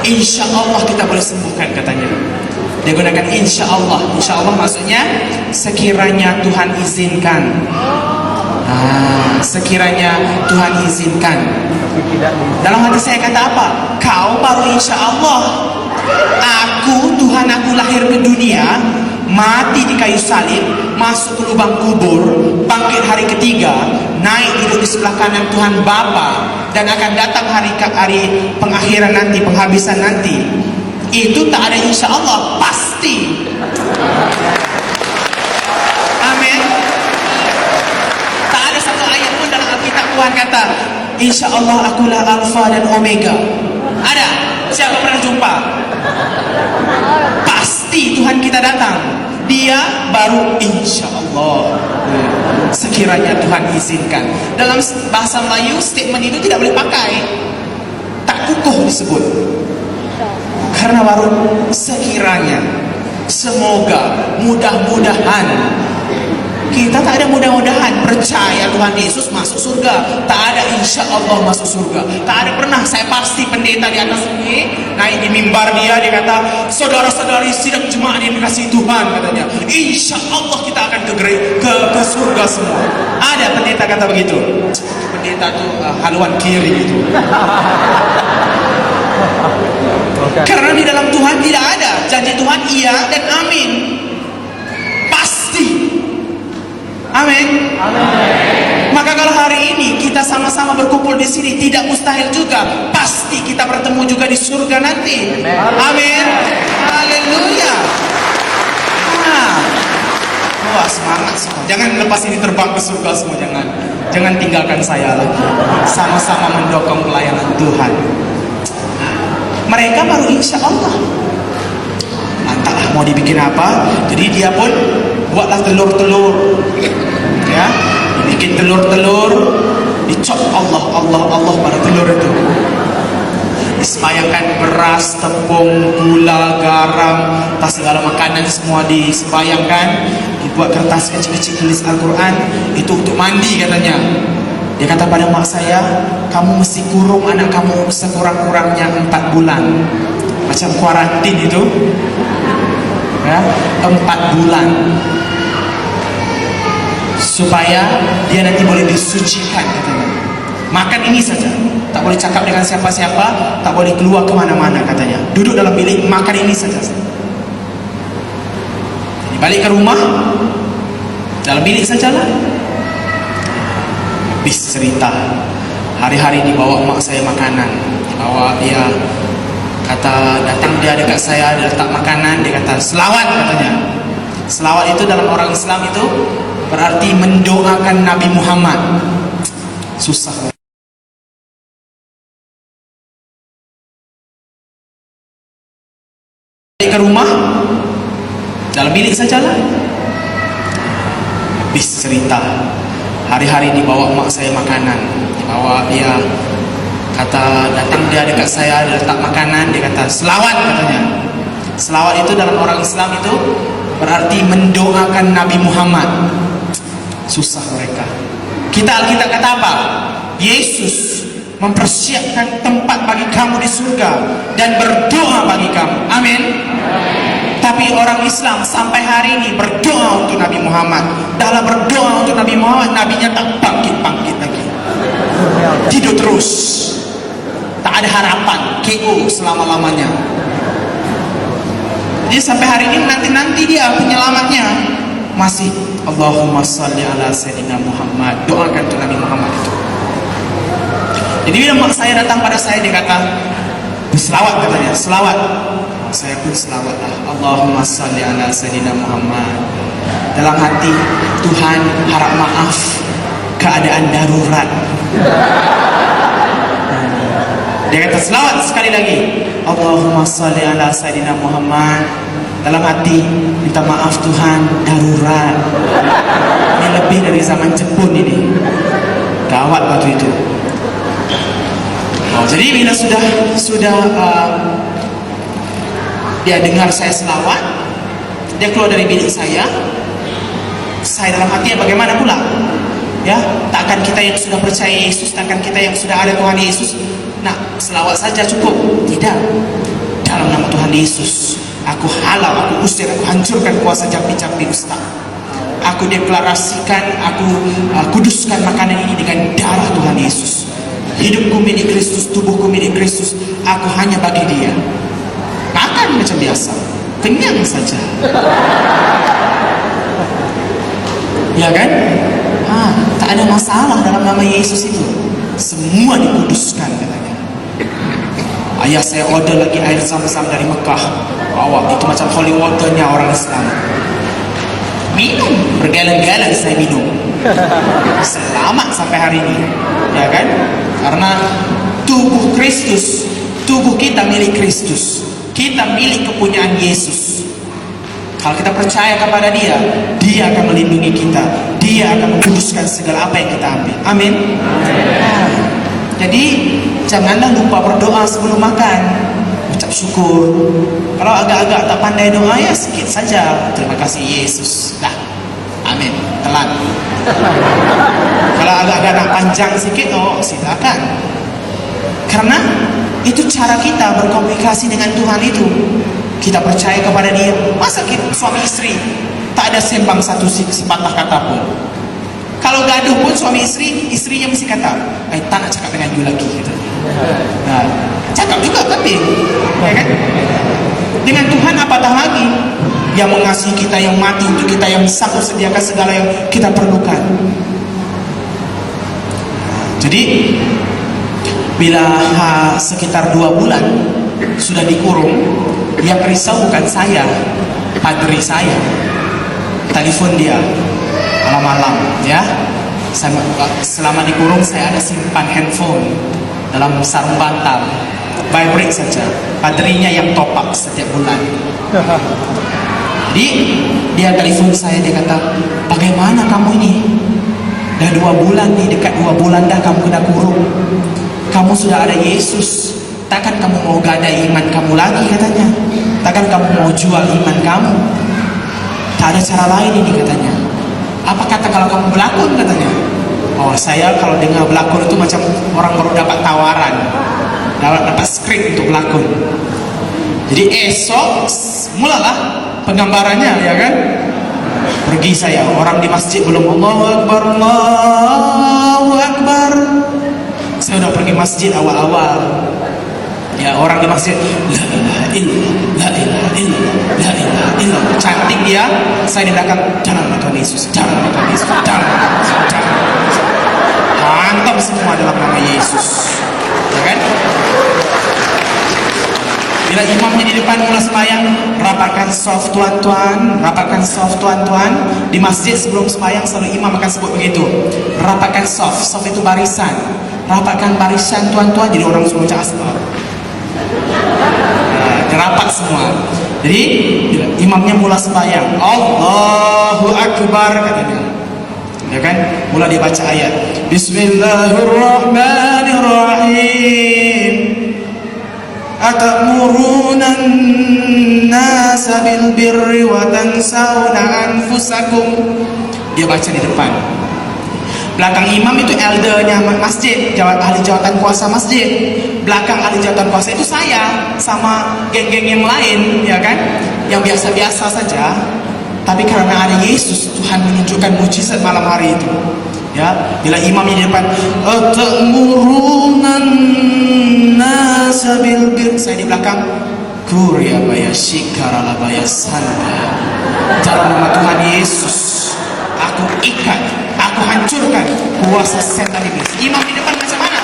insya Allah kita boleh sembuhkan, katanya. Dia gunakan insya Allah. Insya Allah maksudnya sekiranya Tuhan izinkan. Sekiranya Tuhan izinkan. Dalam hati saya kata apa? Kau baru insya Allah. Tuhan aku lahir ke dunia, mati di kayu salib, masuk ke lubang kubur, bangkit hari ketiga, naik duduk di sebelah kanan Tuhan Bapa, dan akan datang hari pengakhiran nanti, penghabisan nanti. Itu tak ada insya Allah, pasti. Amin. Tak ada satu ayat pun dalam Alkitab Tuhan kata insya Allah akulah Alfa dan Omega. Ada? Siapa pernah jumpa? Pasti Tuhan kita datang, dia baru insya Allah, sekiranya Tuhan izinkan. Dalam bahasa Melayu statement itu tidak boleh pakai, tak kukuh disebut, karena baru sekiranya, semoga, mudah-mudahan. Kita tak ada mudah-mudahan, percaya Tuhan Yesus masuk surga, tak ada insya Allah masuk surga. Tak ada pernah. Saya pasti pendeta di atas ini naik di mimbar dia kata, saudara-saudari sidang jemaat yang dikasihi Tuhan, katanya, insya Allah kita akan ke surga semua. Ada pendeta kata begitu. Pendeta tuh haluan kiri itu. Karena di dalam Tuhan tidak ada janji Tuhan iya dan amin, pasti. Amin. Maka kalau hari ini kita sama-sama berkumpul di sini, tidak mustahil juga, pasti kita bertemu juga di surga nanti. Amin. Haleluya. Wah, semangat semua. Jangan lepas ini terbang ke surga semua, jangan tinggalkan saya lagi. Sama-sama mendukung pelayanan Tuhan. Mereka baru insya Allah. Entahlah mau dibikin apa. Jadi dia pun buatlah telur-telur, ya, dibikin telur-telur, dicop Allah pada telur itu. disembayangkan beras, tepung, gula, garam, tas segala makanan semua disembayangkan, dibuat kertas kecil-kecil tulis Al-Quran, itu untuk mandi katanya. Dia kata pada mak saya, kamu mesti kurung anak kamu sekurang-kurangnya 4 bulan, macam kuarantin itu ya, 4 bulan, supaya dia nanti boleh disucikan katanya. Makan ini saja, tak boleh cakap dengan siapa-siapa, tak boleh keluar kemana-mana katanya. Duduk dalam bilik, makan ini saja. Jadi balik ke rumah, dalam bilik sajalah. Habis cerita, hari-hari dibawa mak saya makanan, dibawa dia, kata datang dia dekat saya, dia letak makanan, dia kata selawat katanya. Selawat itu dalam orang Islam itu berarti mendoakan Nabi Muhammad. Susah. Ke rumah, dalam bilik sajalah. Habis cerita, hari-hari dibawa mak saya makanan, dibawa dia, kata datang dia dekat saya, dia letak makanan, dia kata selawat katanya. Selawat itu dalam orang Islam itu berarti mendoakan Nabi Muhammad. Susah mereka. Kita Alkitab kata apa? Yesus mempersiapkan tempat bagi kamu di surga dan berdoa bagi kamu. Amin. Tapi orang Islam sampai hari ini berdoa untuk Nabi Muhammad. Dalam berdoa untuk Nabi Muhammad, nabinya tak bangkit-bangkit lagi, tidur terus, tak ada harapan, KO selama-lamanya. Jadi sampai hari ini nanti dia penyelamatnya masih Allahumma salli ala Sayyidina Muhammad, doakan untuk Nabi Muhammad itu. Jadi bila mak saya datang pada saya, dia kata selawat katanya, selawat. Saya pun selawat lah, Allahumma salli ala Sayyidina Muhammad. Dalam hati, Tuhan harap maaf, keadaan darurat. Dia kata selawat sekali lagi, Allahumma salli ala Sayyidina Muhammad. Dalam hati, minta maaf Tuhan, darurat. Ini lebih dari zaman Jepun ini, gawat waktu itu. Jadi bila sudah dia dengar saya selawat, dia keluar dari bilik saya dalam hati bagaimana pula? Ya, takkan kita yang sudah percaya Yesus, takkan kita yang sudah ada Tuhan Yesus, nah selawat saja cukup? Tidak. Dalam nama Tuhan Yesus, aku halau, aku usir, aku hancurkan kuasa jampi-jampi dusta. Aku deklarasikan, aku kuduskan makanan ini dengan darah Tuhan Yesus. Hidupku milik Kristus, tubuhku milik Kristus, aku hanya bagi dia. Makan macam biasa, kenyang saja. Ya kan? Tak ada masalah dalam nama Yesus itu. Semua dikuduskan katanya. Ayah saya order lagi air zam-zam dari Mekah, bawa, itu macam holy waternya orang Islam. Minum, bergalon-galon saya minum. Selamat sampai hari ini, ya kan? Karena tubuh Kristus, tubuh kita milik Kristus, kita milik kepunyaan Yesus. Kalau kita percaya kepada Dia, Dia akan melindungi kita, Dia akan mengkuduskan segala apa yang kita ambil. Amin. Jadi janganlah lupa berdoa sebelum makan, ucap syukur. Kalau agak-agak tak pandai doa, ya sikit saja, terima kasih Yesus, dah. Amin. Telan. Kalau agak-agak nak panjang sikit, silakan. Karena itu cara kita berkomunikasi dengan Tuhan itu. Kita percaya kepada Dia. Masa kita suami istri tak ada sembang satu sepatah kata pun? Kalau gaduh pun suami istri, istrinya mesti kata, tak nak cakap dengan you lagi gitu. Nah, cakap juga tapi, ya kan? Dengan Tuhan apatah lagi, yang mengasihi kita, yang mati untuk kita, yang sanggup sediakan segala yang kita perlukan. Jadi bila sekitar 2 bulan sudah dikurung, yang risau bukan saya, padri saya. Telepon dia malam-malam, ya. Selama dikurung saya ada simpan handphone dalam sarung bantal, vibrate saja. Padrinya yang top up setiap bulan. Jadi dia telepon saya, dia kata, bagaimana kamu ini? Dah 2 bulan nih, dekat 2 bulan dah kamu kena kurung. Kamu sudah ada Yesus, Takkan kamu mau gadai iman kamu lagi katanya. Takkan kamu mau jual iman kamu. Tak ada cara lain ini katanya. Apa kata kalau kamu berlakon katanya? Oh, saya kalau dengar berlakon itu macam orang baru dapat tawaran, dapat skrip untuk berlakon. Jadi esok mulalah penggambarannya, ya kan? Pergi saya, orang di masjid belum Allahu Akbar, Allahu Akbar. Saya udah pergi masjid awal-awal. Ya, orang di masjid la ilaha illallah, la ilaha illallah, la ilaha illallah. Cantik dia, saya di belakang dalam nama Tuhan Yesus, dalam nama Tuhan Yesus, dalam nama Tuhan Yesus, dalam nama Tuhan Yesus. Hantam semua dalam nama Yesus. Ya kan? Bila imamnya di depan mulai sembahyang, rapatkan soft tuan-tuan, rapatkan soft tuan-tuan. Di masjid sebelum sembahyang selalu imam akan sebut begitu. Rapatkan soft, soft itu barisan. Rapatkan barisan tuan-tuan, jadi orang semua baca asbab. Rapat semua. Jadi imamnya mula sembahyang, Allahu Akbar katanya. Ya kan? Mula dia baca ayat Bismillahirrahmanirrahim. Atamuruna an-nasa bil birri wa tansawna anfusakum. Dia baca di depan. Belakang imam itu eldernya masjid, ahli jawatan kuasa masjid. Belakang ahli jawatan kuasa itu saya sama geng-geng yang lain, ya kan? Yang biasa-biasa saja. Tapi karena ada Yesus, Tuhan menunjukkan mujizat malam hari itu. Ya, bila imamnya di depan, atamuruna an-nasa bil birri, saya di belakang, Kurya baya shikarala baya sanda. Dalam nama Tuhan Yesus, aku ikat, aku hancurkan kuasa setan iblis. Imam di depan macam mana?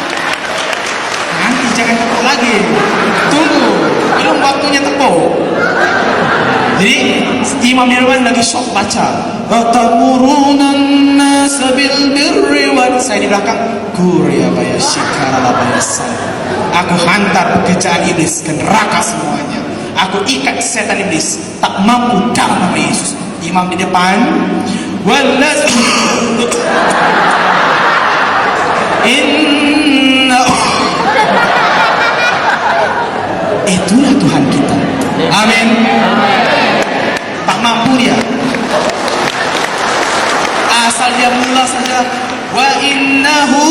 Nanti jangan tepuk lagi. Tunggu, belum waktunya tepuk. Jadi imam di depan lagi shock baca. Atamurunan nasa bil birri wa, saya di belakang, Kurya baya shikarala baya sanda. Aku hantar pekerjaan iblis ke neraka semuanya. Aku ikat setan iblis, tak mampu dalam nama Yesus. Imam di depan, itulah Tuhan kita. Amin. Tak mampu dia. Asal dia mula saja, wa innahu,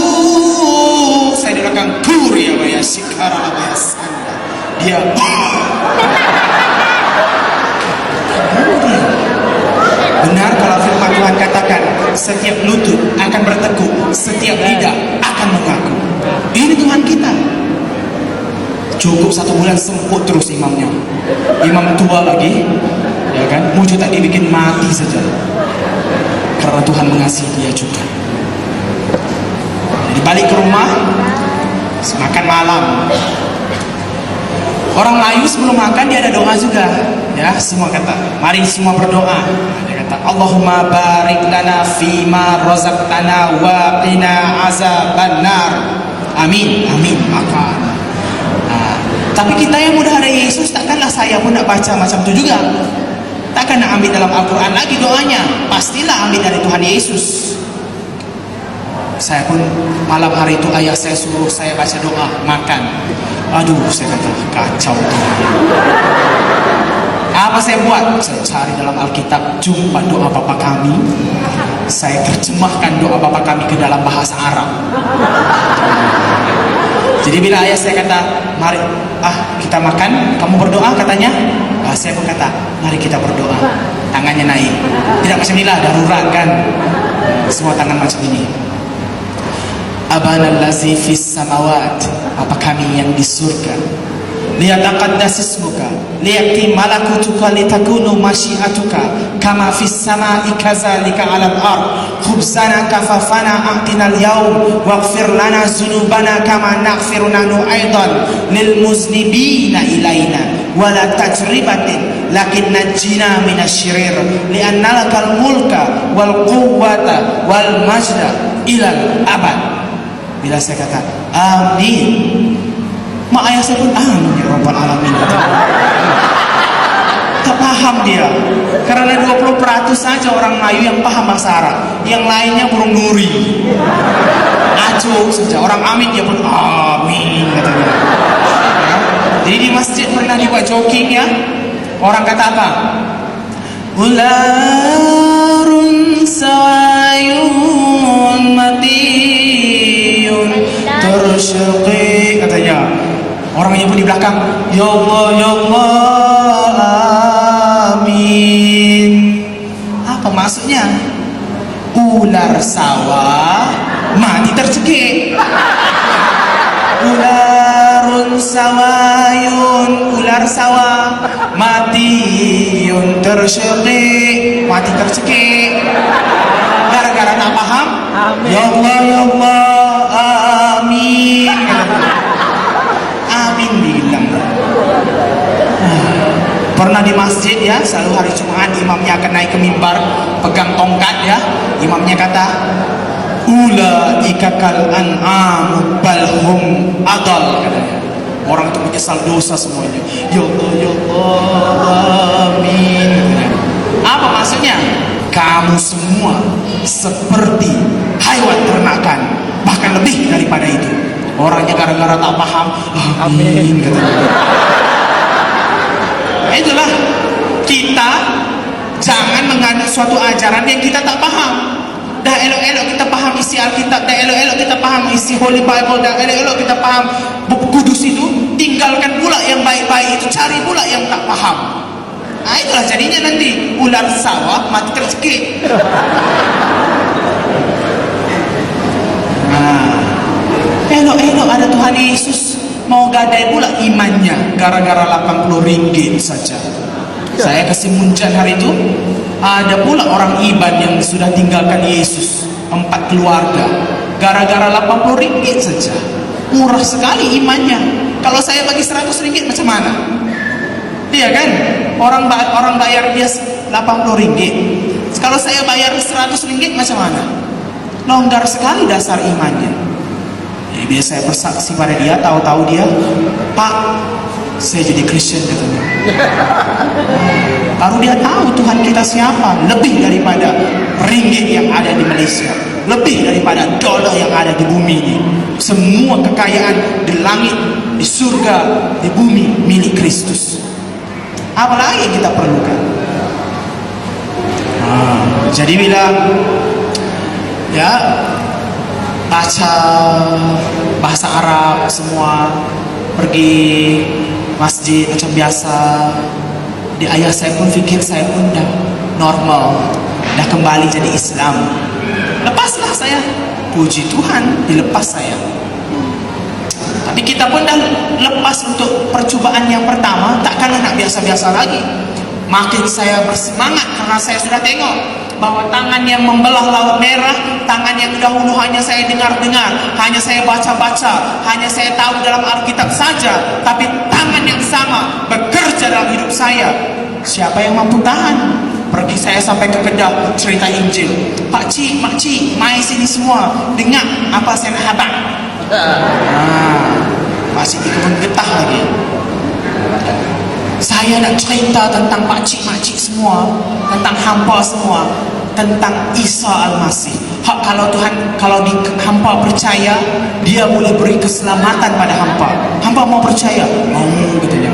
saya di belakang, Kurya baya sikara baya sanda. Dia benar kalau firman Tuhan katakan setiap lutut akan bertekuk, setiap lidah akan mengaku. Ini Tuhan kita. Cukup 1 bulan semput terus imamnya. Imam tua lagi, ya kan? Muncul tak dibikin mati saja. Karena Tuhan mengasihi dia juga. Jadi balik ke rumah, makan malam. Orang Melayu sebelum makan dia ada doa juga, ya. Semua kata, mari semua berdoa. Dia kata, Allahumma barik lana fima razaqtana wa qina azabannar. Amin, amin. Makan. Nah, tapi kita yang udah ada Yesus, takkanlah saya pun nak baca macam itu juga. Takkan nak ambil dalam Al-Quran lagi doanya. Pastilah ambil dari Tuhan Yesus. Saya pun malam hari itu ayah saya suruh saya baca doa makan. Aduh, saya kata kacau tuh. Apa saya buat? Saya cari dalam Alkitab, jumpa doa Bapa Kami. Saya terjemahkan doa Bapa Kami ke dalam bahasa Arab. Jadi bila ayah saya kata, mari kita makan, kamu berdoa katanya. Saya pun kata, mari kita berdoa. Tangannya naik. Tidak macam inilah, darurat kan. Semua tangan macam ini. Abana allazi fis samawat, Bapa Kami yang di surga. Liyataqaddas ismuka, liyati malakutuka, litakunu masyiatuka kama fis samai kadzalika 'alal ard. Khubzana kafafana a'tina al-yawm waghfir lana dzunubana kama naghfiru nahnu aidan lil muznibina ilaina wa la tajribatin lakin najjina minasyirir li'anna lakal mulka wal quwwata wal majda ilal abad. Bila saya kata amin, mak ayah saya pun amin ya Rabbal Alamin. Tak paham dia, karena 20% saja orang Melayu yang paham bahasa Arab, yang lainnya burung nuri, acuh saja. Orang amin dia pun amin katanya. Ya. Jadi di masjid pernah dibuat jogging ya. Orang kata apa? Ularun sawayun matiyun tersyuqi, katanya. Orangnya pun di belakang, ya Allah, ya Allah, amin. Apa maksudnya? Ular sawah mati tercekik. Ularun sawayun, ular sawah matiun tersyuqi, mati tercekik. Gara-gara tak paham, ya Allah, ya Allah, amin. Amin bilang. Pernah di masjid ya, selalu hari Jumat imamnya akan naik ke mimbar, pegang tongkat ya. Imamnya kata, ulaika kal an'am bal hum adal, katanya. Orang itu menyesal dosa semuanya. Ya Allah, ya Allah, amin. Apa maksudnya? Kamu semua seperti hewan ternakan, bahkan lebih daripada itu. Orangnya gara-gara tak paham, amin, katanya. Itulah, kita jangan menganut suatu ajaran yang kita tak paham. Dah elok-elok kita paham isi Alkitab, dah elok-elok kita paham isi Holy Bible, dah elok-elok kita paham buku kudus itu, tinggalkan pula yang baik-baik itu, cari pula yang tak paham. Nah, itulah jadinya nanti ular sawah mati tercekik. Elok-elok ada Tuhan Yesus, mau gadai pula imannya gara-gara 80 ringgit saja. Saya kasih muncan hari itu, ada pula orang Iban yang sudah tinggalkan Yesus, 4 keluarga, gara-gara 80 ringgit saja. Murah sekali imannya. Kalau saya bagi 100 ringgit macam mana? Iya kan? Orang bayar dia 80 ringgit. Kalau saya bayar 100 ringgit macam mana? Longgar sekali dasar imannya. Jadi biasa saya bersaksi pada dia, tahu-tahu dia, Pak, saya jadi Kristen, katanya. Baru dia tahu Tuhan kita siapa, lebih daripada ringgit yang ada di Malaysia, lebih daripada dolar yang ada di bumi ini. Semua kekayaan di langit, di surga, di bumi milik Kristus. Apa lagi yang kita perlukan? Jadi bila ya baca bahasa Arab semua, pergi masjid macam biasa, di ayah saya pun fikir saya pun dah normal, dah kembali jadi Islam. Lepaslah saya, puji Tuhan, dilepas saya. Tapi kita pun dah lepas untuk percubaan yang pertama, takkanlah nak biasa-biasa lagi. Makin saya bersemangat karena saya sudah tengok bahwa tangan yang membelah Laut Merah, tangan yang dahulu hanya saya dengar-dengar, hanya saya baca-baca, hanya saya tahu dalam Alkitab saja, tapi tangan yang sama bekerja dalam hidup saya. Siapa yang mampu tahan? Pergi saya sampai ke Kedah, cerita Injil. Pak Cik, Mak Cik, mai sini semua, dengar apa saya nak habaq. Masih itu pun getah lagi. Saya nak cerita tentang pakcik-makcik semua, tentang hampa semua, tentang Isa Al-Masih. Hak kalau Tuhan, kalau di hampa percaya, dia boleh beri keselamatan pada hampa. Hampa mau percaya? Mau, katanya.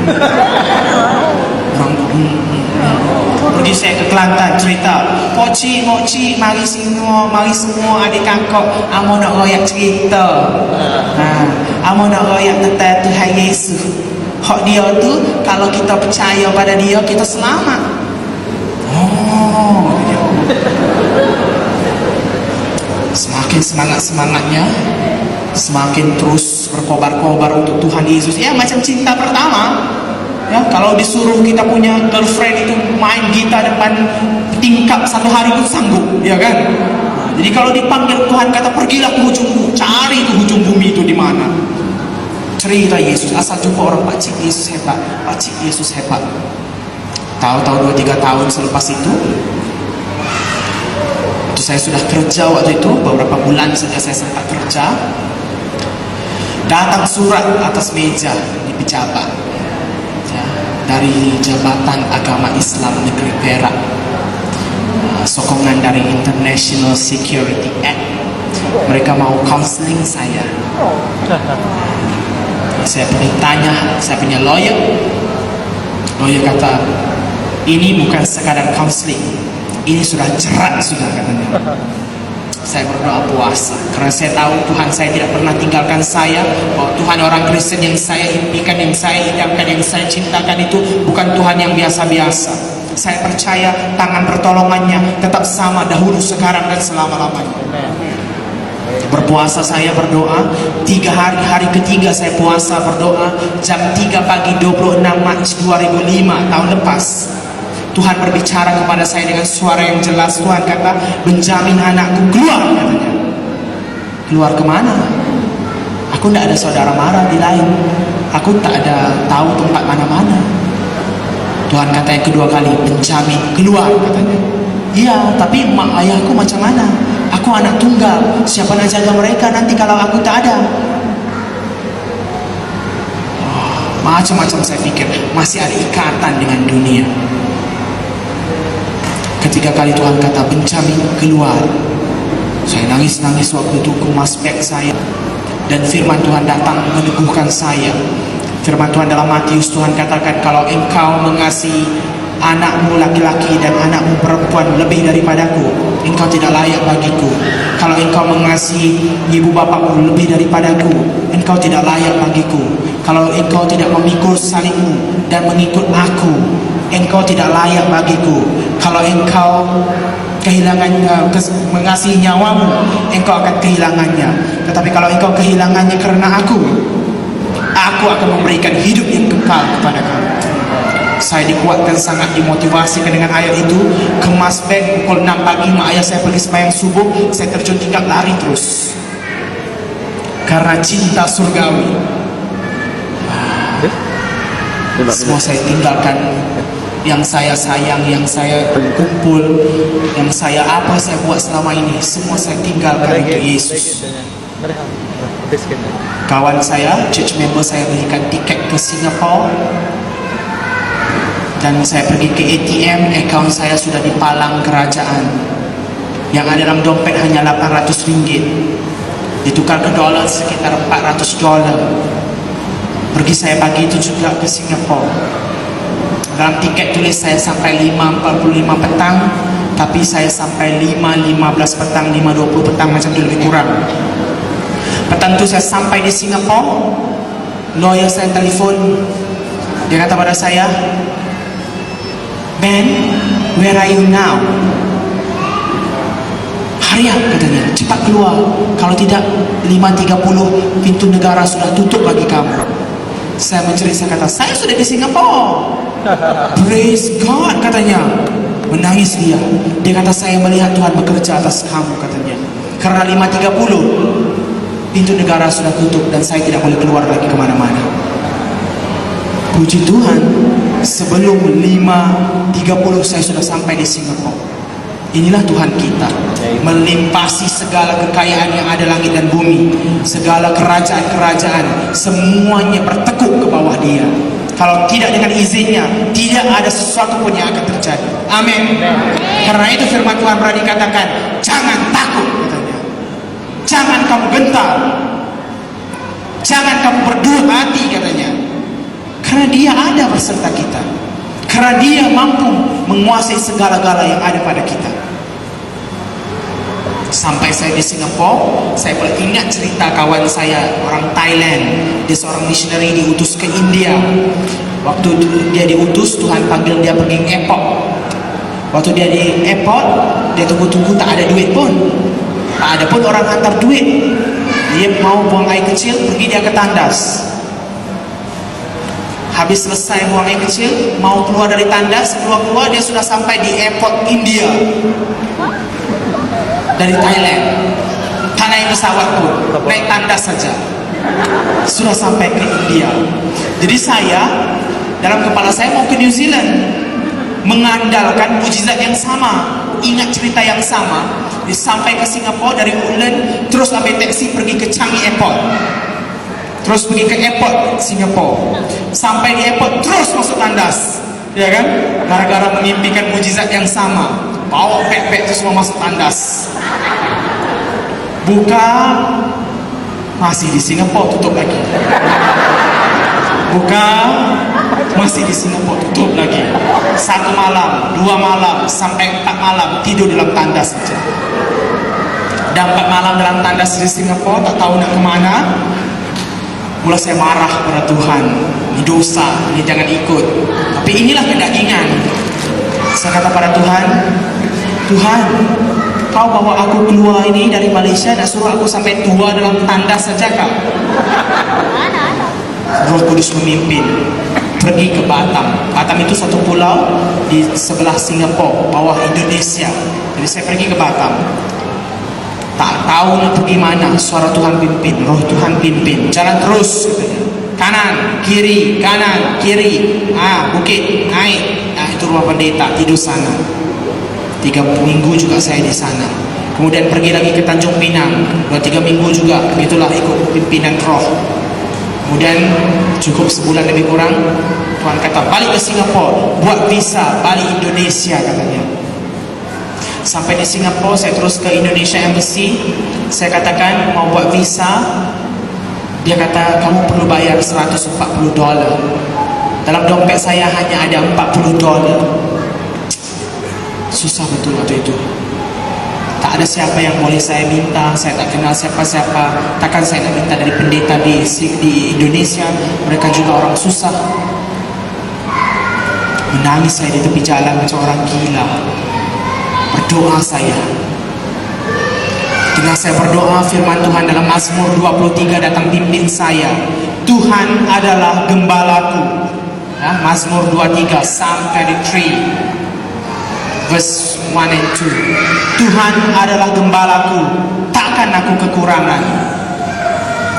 Pergi saya ke Kelantan cerita, Pocik, Mokcik, mari semua adik kakak, amo nak royak cerita. Amo nak royak tentang Tuhan Yesus. Hak dia tu, kalau kita percaya pada dia, kita selamat. Semakin semangat-semangatnya, semakin terus berkobar-kobar untuk Tuhan Yesus. Ya, macam cinta pertama. Ya, kalau disuruh kita punya girlfriend itu main gitar depan tingkap 1 hari pun sanggup, ya kan? Jadi kalau dipanggil Tuhan kata pergilah ke ujung, cari ke ujung bumi itu di mana. Cerita Yesus, asal jumpa orang Pakcik Yesus hebat, Pakcik Yesus hebat. Tahu-tahu 2-3 tahun selepas itu saya sudah kerja waktu itu, beberapa bulan saja saya sempat kerja. Datang surat atas meja di pejabat, ya, dari Jabatan Agama Islam Negeri Perak, sokongan dari International Security Act. Mereka mau counseling saya. Saya pergi tanya saya punya lawyer. Lawyer kata, ini bukan sekadar counseling, ini sudah cerat sudah katanya. Saya berdoa puasa karena saya tahu Tuhan saya tidak pernah tinggalkan saya. Bahwa Tuhan orang Kristen yang saya impikan, yang saya idamkan, yang saya cintakan itu bukan Tuhan yang biasa-biasa. Saya percaya tangan pertolongannya tetap sama dahulu, sekarang, dan selama-lamanya. Berpuasa saya berdoa 3 hari, hari ketiga saya puasa berdoa jam 3 pagi 26 Maret 2005 tahun lepas. Tuhan berbicara kepada saya dengan suara yang jelas. Tuhan kata, Benjamin anakku, keluar, katanya. Keluar kemana? Aku tidak ada saudara mara di lain. Aku tak ada tahu tempat mana-mana. Tuhan kata yang kedua kali, Benjamin, keluar, katanya. Iya, tapi mak ayahku macam mana? Aku anak tunggal. Siapa nak jaga mereka nanti kalau aku tak ada? Macam-macam saya pikir. Masih ada ikatan dengan dunia. Ketiga kali Tuhan kata, Benjamin, keluar. Saya nangis-nangis waktu itu, kemas beg saya. Dan firman Tuhan datang meneguhkan saya. Firman Tuhan dalam Matius, Tuhan katakan, kalau engkau mengasihi anakmu laki-laki dan anakmu perempuan lebih daripadaku, engkau tidak layak bagiku. Kalau engkau mengasihi ibu bapakmu lebih daripadaku, engkau tidak layak bagiku. Kalau engkau tidak memikul salibmu dan mengikut aku, engkau tidak layak bagiku. Kalau engkau kehilangan mengasihi nyawamu, engkau akan kehilangannya. Tetapi kalau engkau kehilangannya karena aku akan memberikan hidup yang kekal kepada kamu. Saya dikuatkan, sangat dimotivasi dengan ayat itu. Kemas beg pukul 6 pagi, mak ayah saya pergi sembahyang subuh, saya terjun tingkat lari terus karena cinta surgawi. Semua saya tinggalkan, yang saya sayang, yang saya kumpul, yang saya apa saya buat selama ini, semua saya tinggalkan untuk Yesus. Kawan saya, church member saya belikan tiket ke Singapura, dan saya pergi ke ATM, akaun saya sudah dipalang kerajaan. Yang ada dalam dompet hanya 800 ringgit, ditukar ke dolar sekitar 400 dolar. Pergi saya pagi itu juga ke Singapura. Dalam tiket tulis saya sampai 5.45 petang, tapi saya sampai 5.15 petang, 5.20 petang, macam itu lebih kurang. Petang itu saya sampai di Singapura. Lawyer saya telefon, dia kata pada saya, Ben, where are you now? Hurry up, katanya, cepat keluar. Kalau tidak 5.30 pintu negara sudah tutup bagi kamu. Saya mencerit, saya kata, saya sudah di Singapura. Praise God, katanya. Menangis dia. Dia kata, saya melihat Tuhan bekerja atas kamu, katanya. Karena 5.30 pintu negara sudah tutup dan saya tidak boleh keluar lagi kemana-mana. Puji Tuhan, sebelum 5.30 saya sudah sampai di Singapura. Inilah Tuhan kita, melimpasi segala kekayaan yang ada langit dan bumi, segala kerajaan-kerajaan, semuanya bertekuk ke bawah Dia. Kalau tidak dengan izinnya, tidak ada sesuatu pun yang akan terjadi. Amin. Karena itu firman Tuhan pernah dikatakan, jangan takut, katanya. Jangan kamu gentar, jangan kamu berdua hati, katanya. Karena Dia ada beserta kita. Karena Dia mampu menguasai segala-gala yang ada pada kita. Sampai saya di Singapura, saya boleh ingat cerita kawan saya, orang Thailand. Dia seorang missionary diutus ke India. Waktu dia diutus, Tuhan panggil dia pergi airport. Waktu dia di airport, dia tunggu-tunggu tak ada duit pun. Tak ada pun orang hantar duit. Dia mau buang air kecil, pergi dia ke tandas. Habis selesai buang air kecil, mau keluar dari tandas, keluar-keluar dia sudah sampai di airport India. Dari Thailand, tak naik pesawat pun, naik tandas saja, sudah sampai ke India. Jadi saya, dalam kepala saya mau ke New Zealand, mengandalkan mujizat yang sama, ingat cerita yang sama. Sampai ke Singapura dari Woodland, terus ambil taksi pergi ke Changi Airport, terus pergi ke airport Singapura, sampai di airport terus masuk tandas, ya kan? Gara-gara mengimpikan mujizat yang sama, bawa beg-beg itu semua masuk tandas. Buka, masih di Singapura, tutup lagi. buka, masih di Singapura, tutup lagi. 1 malam, 2 malam, sampai 4 malam tidur dalam tandas saja. Dan 4 malam dalam tandas di Singapura, tak tahu nak kemana. Mula saya marah pada Tuhan, ini dosa, ini jangan ikut. Tapi inilah kedagingan. Saya kata pada Tuhan, Tuhan, Kau bawa aku keluar ini dari Malaysia dan suruh aku sampai tua dalam tandas saja kah? Roh Kudus memimpin pergi ke Batam. Batam itu satu pulau di sebelah Singapura, bawah Indonesia. Jadi saya pergi ke Batam. Tak tahu nak pergi mana, suara Tuhan pimpin, roh Tuhan pimpin. Jalan terus, katanya. Kanan, kiri, kanan, kiri. Bukit, naik. Itu rumah pendeta, tidur sana. 3 minggu juga saya di sana. Kemudian pergi lagi ke Tanjung Pinang, 2-3 minggu juga. Itulah ikut pimpinan roh. Kemudian cukup sebulan lebih kurang, Tuhan kata balik ke Singapura, buat visa balik Indonesia katanya. Sampai di Singapura, saya terus ke Indonesia Embassy. Saya katakan mau buat visa. Dia kata kamu perlu bayar $140. Dalam dompet saya hanya ada $40. Susah betul waktu itu. Tak ada siapa yang boleh saya minta. Saya tak kenal siapa-siapa. Takkan saya nak minta dari pendeta di Indonesia. Mereka juga orang susah. Menangis saya di tepi jalan macam orang gila. Berdoa saya. Tengah saya berdoa, firman Tuhan dalam Mazmur 23 datang pimpin saya. Tuhan adalah gembalaku. Mazmur 23, Psalm 33, verse 1 and 2. Tuhan adalah gembalaku, takkan aku kekurangan.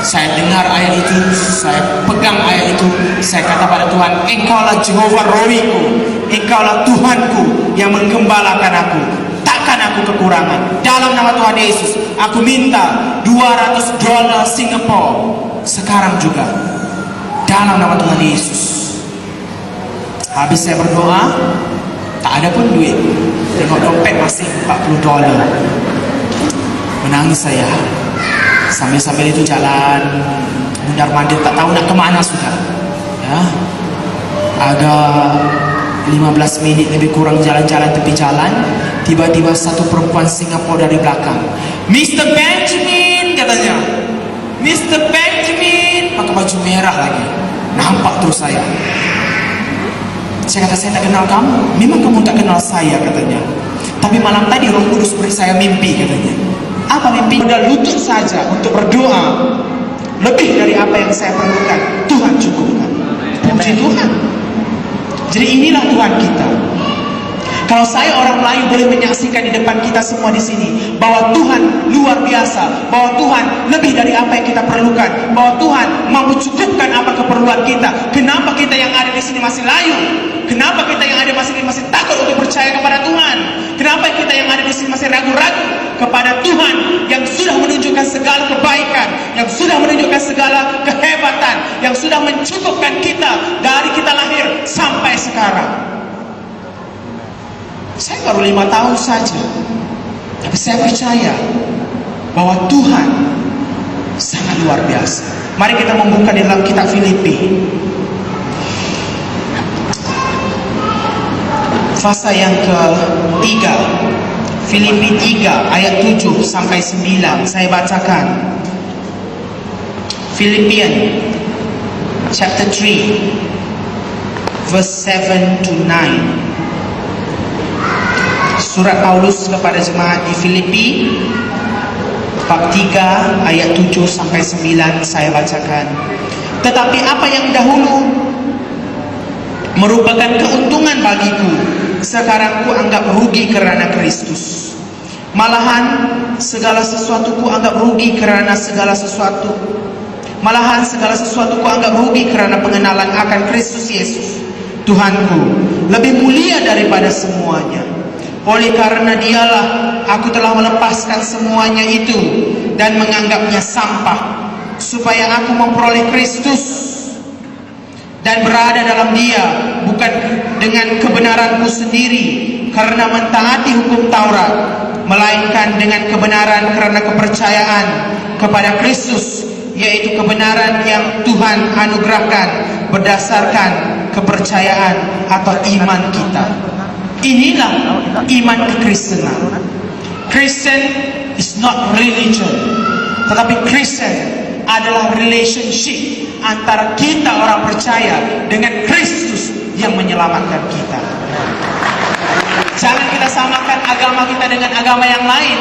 Saya dengar ayat itu, saya pegang ayat itu, saya kata pada Tuhan, Engkaulah Jehovah Rohiku, Engkaulah Tuhanku yang menggembalakan aku. Takkan aku kekurangan. Dalam nama Tuhan Yesus, aku minta $200 Singapura sekarang juga. Dalam nama Tuhan Yesus. Habis saya berdoa, tak ada pun duit. Tengok dompet masih $40. Menangis saya. Sambil-sambil itu jalan mundar-mandir, tak tahu nak kemana sudah. Ya, agak 15 minit lebih kurang jalan-jalan tepi jalan. Tiba-tiba satu perempuan Singapura dari belakang. Mr. Benjamin, katanya. Mr. Benjamin, pakai baju merah lagi. Nampak terus saya. Saya kata, saya tak kenal kamu. Memang kamu tak kenal saya, katanya. Tapi malam tadi Roh Kudus beri saya mimpi, katanya. Apa mimpi? Udah lutut saja untuk berdoa. Lebih dari apa yang saya perlukan, Tuhan cukupkan. Puji Tuhan. Jadi inilah Tuhan kita. Kalau saya orang Melayu boleh menyaksikan di depan kita semua di sini bahwa Tuhan luar biasa, bahwa Tuhan lebih dari apa yang kita perlukan, bahwa Tuhan mampu cukupkan apa keperluan kita. Kenapa kita yang ada di sini masih layu? Kenapa kita yang ada di sini masih takut untuk percaya kepada Tuhan? Kenapa kita yang ada di sini masih ragu-ragu kepada Tuhan yang sudah menunjukkan segala kebaikan, yang sudah menunjukkan segala kehebatan, yang sudah mencukupkan kita dari kita lahir sampai sekarang? Saya baru 5 tahun saja, tapi saya percaya bahwa Tuhan sangat luar biasa. Mari kita membuka di dalam kitab Filipi, pasal yang ke-3, Filipi 3 ayat 7 sampai 9. Saya bacakan. Philippians chapter 3 verse 7 to 9. Surat Paulus kepada jemaat di Filipi bab 3 ayat 7 sampai 9 saya bacakan. Tetapi apa yang dahulu merupakan keuntungan bagiku, sekarang ku anggap rugi kerana Kristus. Malahan segala sesuatu ku anggap rugi kerana segala sesuatu. Malahan segala sesuatu ku anggap rugi kerana pengenalan akan Kristus Yesus, Tuhanku, lebih mulia daripada semuanya. Oleh karena dialah aku telah melepaskan semuanya itu dan menganggapnya sampah, supaya aku memperoleh Kristus dan berada dalam Dia, bukan dengan kebenaranku sendiri karena mentaati hukum Taurat, melainkan dengan kebenaran karena kepercayaan kepada Kristus yaitu kebenaran yang Tuhan anugerahkan berdasarkan kepercayaan atau iman kita. Inilah iman kekristenan. Kristen is not religion, tetapi Kristen adalah relationship antara kita orang percaya dengan Kristus yang menyelamatkan kita. Jangan kita samakan agama kita dengan agama yang lain.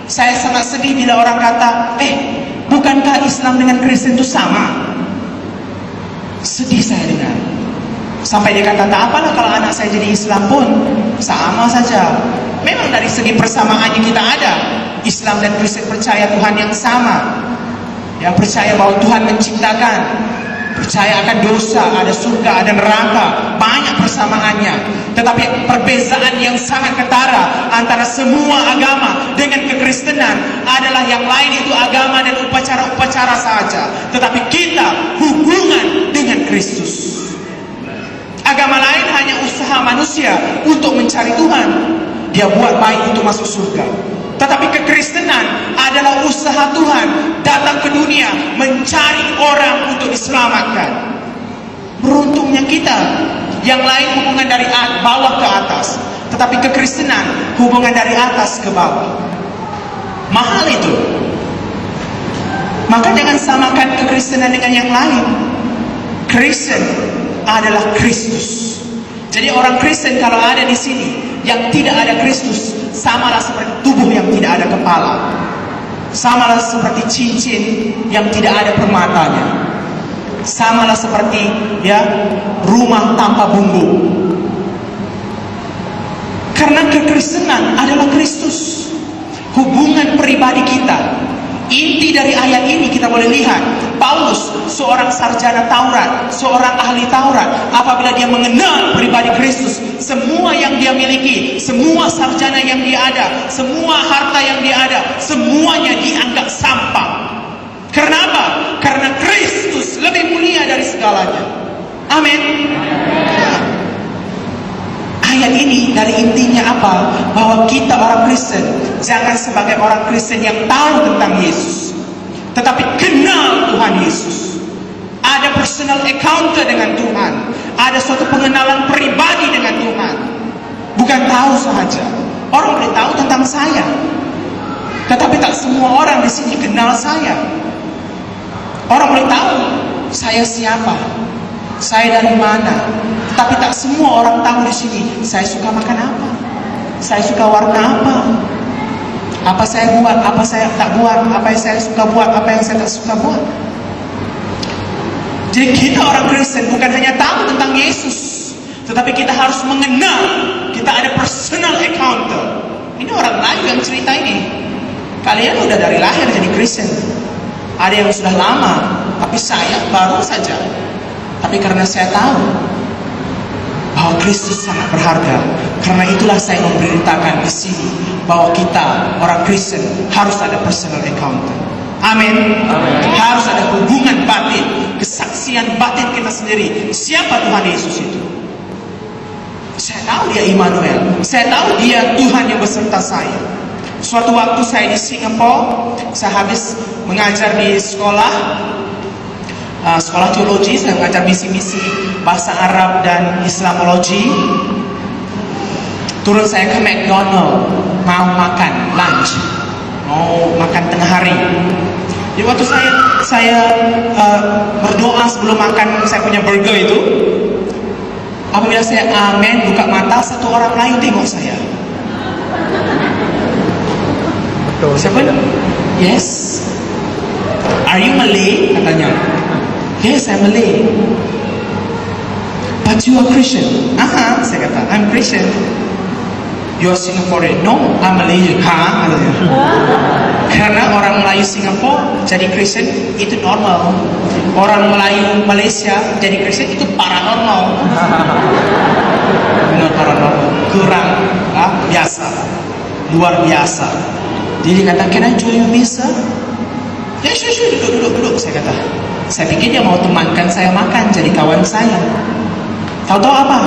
Saya sangat sedih bila orang kata, bukankah Islam dengan Kristen itu sama? Sedih saya dengar. Sampai dia kata, tak apalah kalau anak saya jadi Islam pun sama saja. Memang dari segi persamaannya kita ada. Islam dan Kristen percaya Tuhan yang sama, yang percaya bahwa Tuhan menciptakan, percaya akan dosa, ada surga, ada neraka, banyak persamaannya. Tetapi perbezaan yang sangat ketara antara semua agama dengan kekristenan adalah yang lain itu agama dan upacara-upacara saja, tetapi kita hubungan dengan Kristus. Agama lain hanya usaha manusia untuk mencari Tuhan, dia buat baik untuk masuk surga. Tetapi kekristenan adalah usaha Tuhan datang ke dunia mencari orang untuk diselamatkan. Beruntungnya kita. Yang lain hubungan dari bawah ke atas, tetapi kekristenan hubungan dari atas ke bawah. Mahal itu. Maka jangan samakan kekristenan dengan yang lain. Kristen adalah Kristus. Jadi orang Kristen kalau ada di sini yang tidak ada Kristus, samalah seperti tubuh yang tidak ada kepala, samalah seperti cincin yang tidak ada permatanya, samalah seperti rumah tanpa bumbu. Karena kekristenan adalah Kristus, hubungan pribadi kita. Inti dari ayat ini kita boleh lihat, Paulus seorang sarjana Taurat, seorang ahli Taurat, apabila dia mengenal pribadi Kristus, semua yang dia miliki, semua sarjana yang dia ada, semua harta yang dia ada, semuanya dianggap sampah. Kenapa? Karena Kristus lebih mulia dari segalanya. Amin. Ayat ini dari intinya apa? Bahwa kita orang Kristen jangan sebagai orang Kristen yang tahu tentang Yesus, tetapi kenal Tuhan Yesus. Ada personal encounter dengan Tuhan, ada suatu pengenalan pribadi dengan Tuhan. Bukan tahu sahaja. Orang boleh tahu tentang saya, tetapi tak semua orang di sini kenal saya. Orang boleh tahu saya siapa, saya dari mana, tapi tak semua orang tahu di sini saya suka makan apa, saya suka warna apa saya buat, apa saya tak buat, apa yang saya suka buat, apa yang saya tak suka buat. Jadi kita orang Kristen bukan hanya tahu tentang Yesus, tetapi kita harus mengenal. Kita ada personal encounter. Ini orang lain yang cerita ini. Kalian udah dari lahir jadi Kristen. Ada yang sudah lama, tapi saya baru saja. Tapi karena saya tahu bahwa Kristus sangat berharga, karena itulah saya memberitakan di sini bahwa kita orang Kristen harus ada personal encounter. Amin. Harus ada hubungan batin, kesaksian batin kita sendiri. Siapa Tuhan Yesus itu? Saya tahu dia Immanuel. Saya tahu dia Tuhan yang beserta saya. Suatu waktu saya di Singapura, saya habis mengajar di sekolah teologi, saya mengajar misi-misi bahasa Arab dan Islamologi. Turun saya ke McDonald, mau makan lunch, mau makan tengah hari. Jadi waktu saya berdoa sebelum makan saya punya burger itu, apabila saya amin, buka mata, satu orang Melayu tengok saya. Siapa? Yes. Are you Malay? Katanya. Yes, I'm Malay. But you are Christian. Saya kata, I'm Christian. You are Singaporean. No, I'm Malaysian. Katanya. Karena orang Melayu Singapura jadi Kristen itu normal. Orang Melayu Malaysia jadi Kristen itu paranormal. Benar, paranormal. Kurang biasa, luar biasa. Jadi kata, can I join your misa? Ya, sure, duduk. Saya kata, saya pikir dia mau temankan saya makan, jadi kawan saya. Tahu-tahu apa?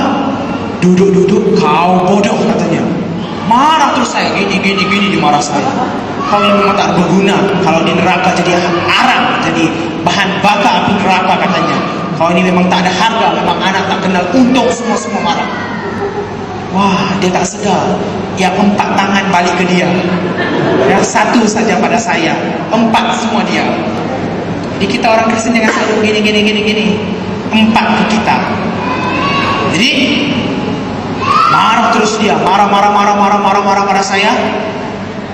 Duduk, kau bodoh katanya. Marah terus saya, gini dimarah saya. kau ini memang tak berguna. Kalau di neraka jadi arang, jadi bahan bakar api neraka katanya. Kau ini memang tak ada harga, memang anak tak kenal untung, semua marah. Wah, dia tak sedar. Yang 4 tangan balik ke dia. Yang 1 saja pada saya, 4 semua dia. Jadi kita orang Kristen jangan selalu gini. 4 ke kita. Jadi marah terus dia, marah saya.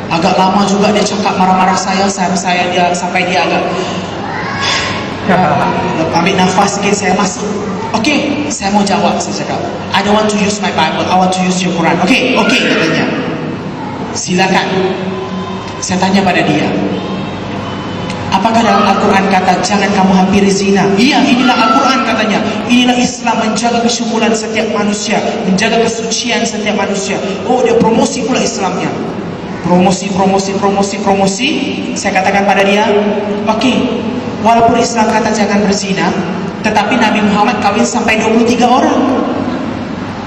Agak lama juga dia cakap marah-marah saya dia sampai dia agak ambil nafas sikit, saya masuk. Okey, saya mau jawab. Saya cakap, I don't want to use my Bible, I want to use your Quran. Okey katanya. Silakan. Saya tanya pada dia, apakah dalam Al-Quran kata jangan kamu hampiri zina? Iya, inilah Al-Quran katanya. Inilah Islam, menjaga kesyumulan setiap manusia, menjaga kesucian setiap manusia. Oh, dia promosi pula Islamnya. Promosi. Saya katakan pada dia, okey, walaupun Islam kata jangan berzina, tetapi Nabi Muhammad kawin sampai 23 orang.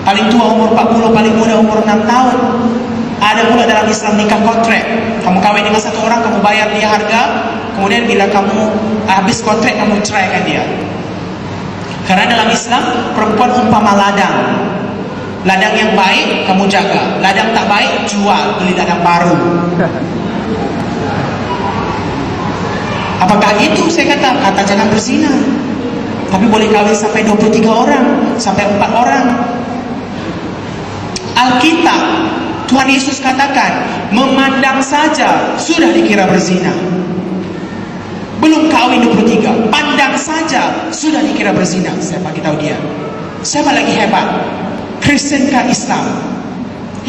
Paling tua umur 40, paling muda umur 6 tahun. Ada pula dalam Islam nikah kontrak. Kamu kawin dengan 1 orang, kamu bayar dia harga, kemudian bila kamu habis kontrak, kamu ceraikan dia. Karena dalam Islam perempuan umpama ladang. Ladang yang baik kamu jaga, ladang tak baik jual, beli ladang baru. Apakah itu? Saya kata jangan berzina, tapi boleh kawin sampai 23 orang, sampai 4 orang. Alkitab, Tuhan Yesus katakan, memandang saja sudah dikira berzina. Belum kawin 23, pandang saja sudah dikira berzina. Saya bagi tahu dia, siapa lagi hebat? Kristen kah Islam?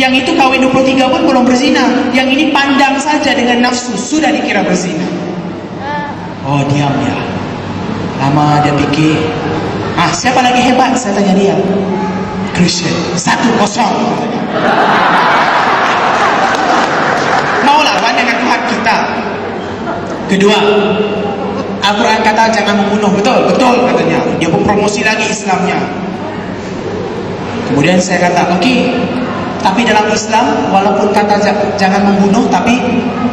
Yang itu kawin 23 pun belum berzina, yang ini pandang saja dengan nafsu sudah dikira berzina. Oh, diam dia. Lama dia pikir, siapa lagi hebat? Saya tanya dia. Kristen. 1-0. Mau lawan dengan Tuhan kita. Kedua, Al-Quran kata jangan membunuh. Betul katanya. Dia pun promosi lagi Islamnya. Kemudian saya kata, okey, tapi dalam Islam walaupun kata jangan membunuh, tapi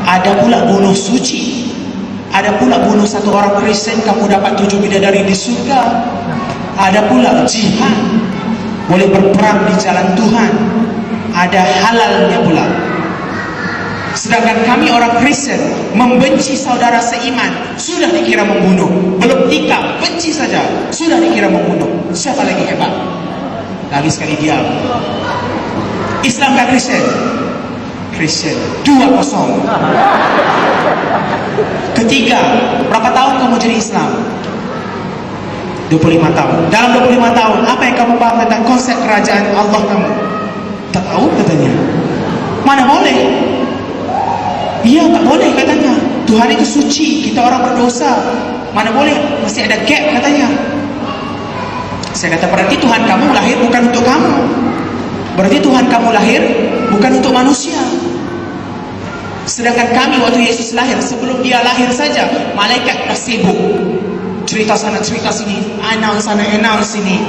ada pula bunuh suci. Ada pula bunuh 1 orang Kristen, kamu dapat 7 bidadari di surga. Ada pula jihad, boleh berperang di jalan Tuhan. Ada halalnya pula. Sedangkan kami orang Kristen membenci saudara seiman sudah dikira membunuh. Belum nikah, benci saja sudah dikira membunuh. Siapa lagi hebat? Lagi sekali diam. Islam kah Kristen? Kristen. 2-0. Ketiga, berapa tahun kamu jadi Islam? 25 tahun. Dalam 25 tahun, apa yang kamu paham tentang konsep kerajaan Allah kamu? Tak tahu katanya. Mana boleh? Iya, tak boleh katanya. Tuhan itu suci, kita orang berdosa. Mana boleh? Masih ada gap katanya. Saya kata, berarti Tuhan kamu lahir bukan untuk kamu. Berarti Tuhan kamu lahir bukan untuk manusia. Sedangkan kami waktu Yesus lahir, sebelum dia lahir saja, malaikat dah sibuk. Cerita sana, cerita sini, announce sana, announce sini.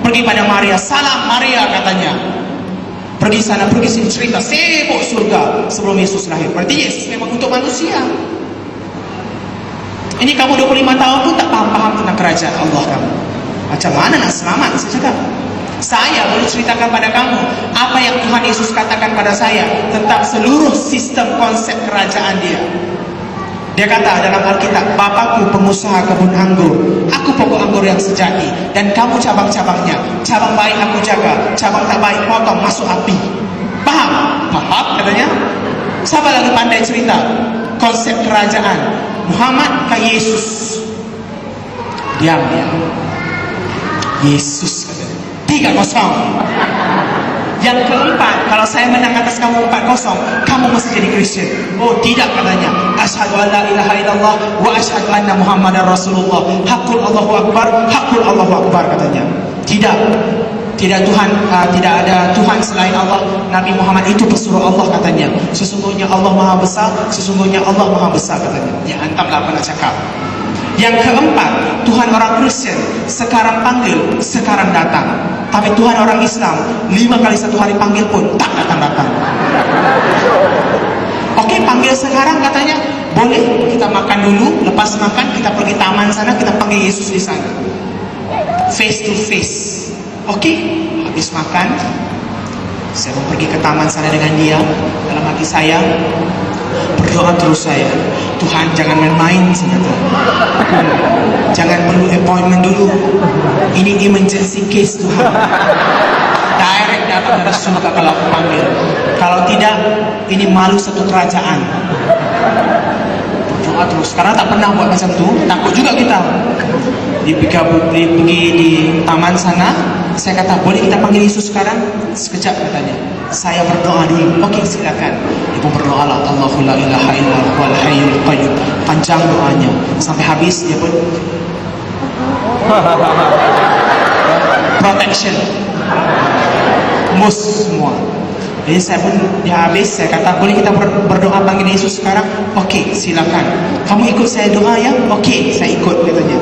Pergi pada Maria, salam Maria katanya. Pergi sana, pergi sini, cerita, sibuk surga sebelum Yesus lahir. Berarti Yesus memang untuk manusia. Ini kamu 25 tahun pun tak paham-paham tentang kerajaan Allah kamu. Macam mana nak selamat? Saya cakap, saya boleh ceritakan pada kamu apa yang Tuhan Yesus katakan pada saya tentang seluruh sistem konsep kerajaan dia. Dia kata dalam Alkitab, Bapakku pengusaha kebun anggur, aku pokok anggur yang sejati, dan kamu cabang-cabangnya. Cabang baik aku jaga, cabang tak baik potong masuk api. Paham? Paham katanya. Siapa lagi pandai cerita konsep kerajaan? Muhammad ke Yesus? Diam dia. Yesus katanya. 3-0. Yang keempat, kalau saya menang atas kamu 4-0, kamu mesti jadi Kristen. Oh tidak katanya. Asyhadu an la ilaha illallah wa asyhadu anna Muhammadar Rasulullah. Hakul Allahu Akbar, hakul Allahu Akbar katanya. Tidak. Tidak Tuhan, tidak ada Tuhan selain Allah. Nabi Muhammad itu pesuruh Allah katanya. Sesungguhnya Allah Maha Besar, sesungguhnya Allah Maha Besar katanya. Ya antamlah apa nak cakap. Yang keempat, Tuhan orang Kristen sekarang panggil, sekarang datang. Tapi Tuhan orang Islam 5 kali 1 hari panggil pun tak datang-datang. Okey, panggil sekarang katanya, boleh kita makan dulu, lepas makan kita pergi taman sana, kita panggil Yesus di sana. Face to face. Oke, habis makan, saya mau pergi ke taman sana dengan dia. Dalam hati saya berdoa terus saya, Tuhan jangan main-main saya kata. Jangan perlu appointment dulu. Ini emergency case Tuhan. Direct datang dari surga kalau aku panggil. Kalau tidak, ini malu satu kerajaan. Berdoa terus. Karena tak pernah buat macam itu, takut juga kita. Pergi di taman sana, saya kata boleh kita panggil Yesus sekarang? Sekejap katanya. Saya berdoa dulu. Oke, silakan. Dia pun berdoa lah, Allahu la ilaha illallah wal hayyul qayyum. Panjang doanya sampai habis, dia pun protection mus semua. Jadi saya pun dia habis, saya kata boleh kita berdoa panggil Yesus sekarang? Oke, silakan. Kamu ikut saya doa ya? Oke, saya ikut katanya.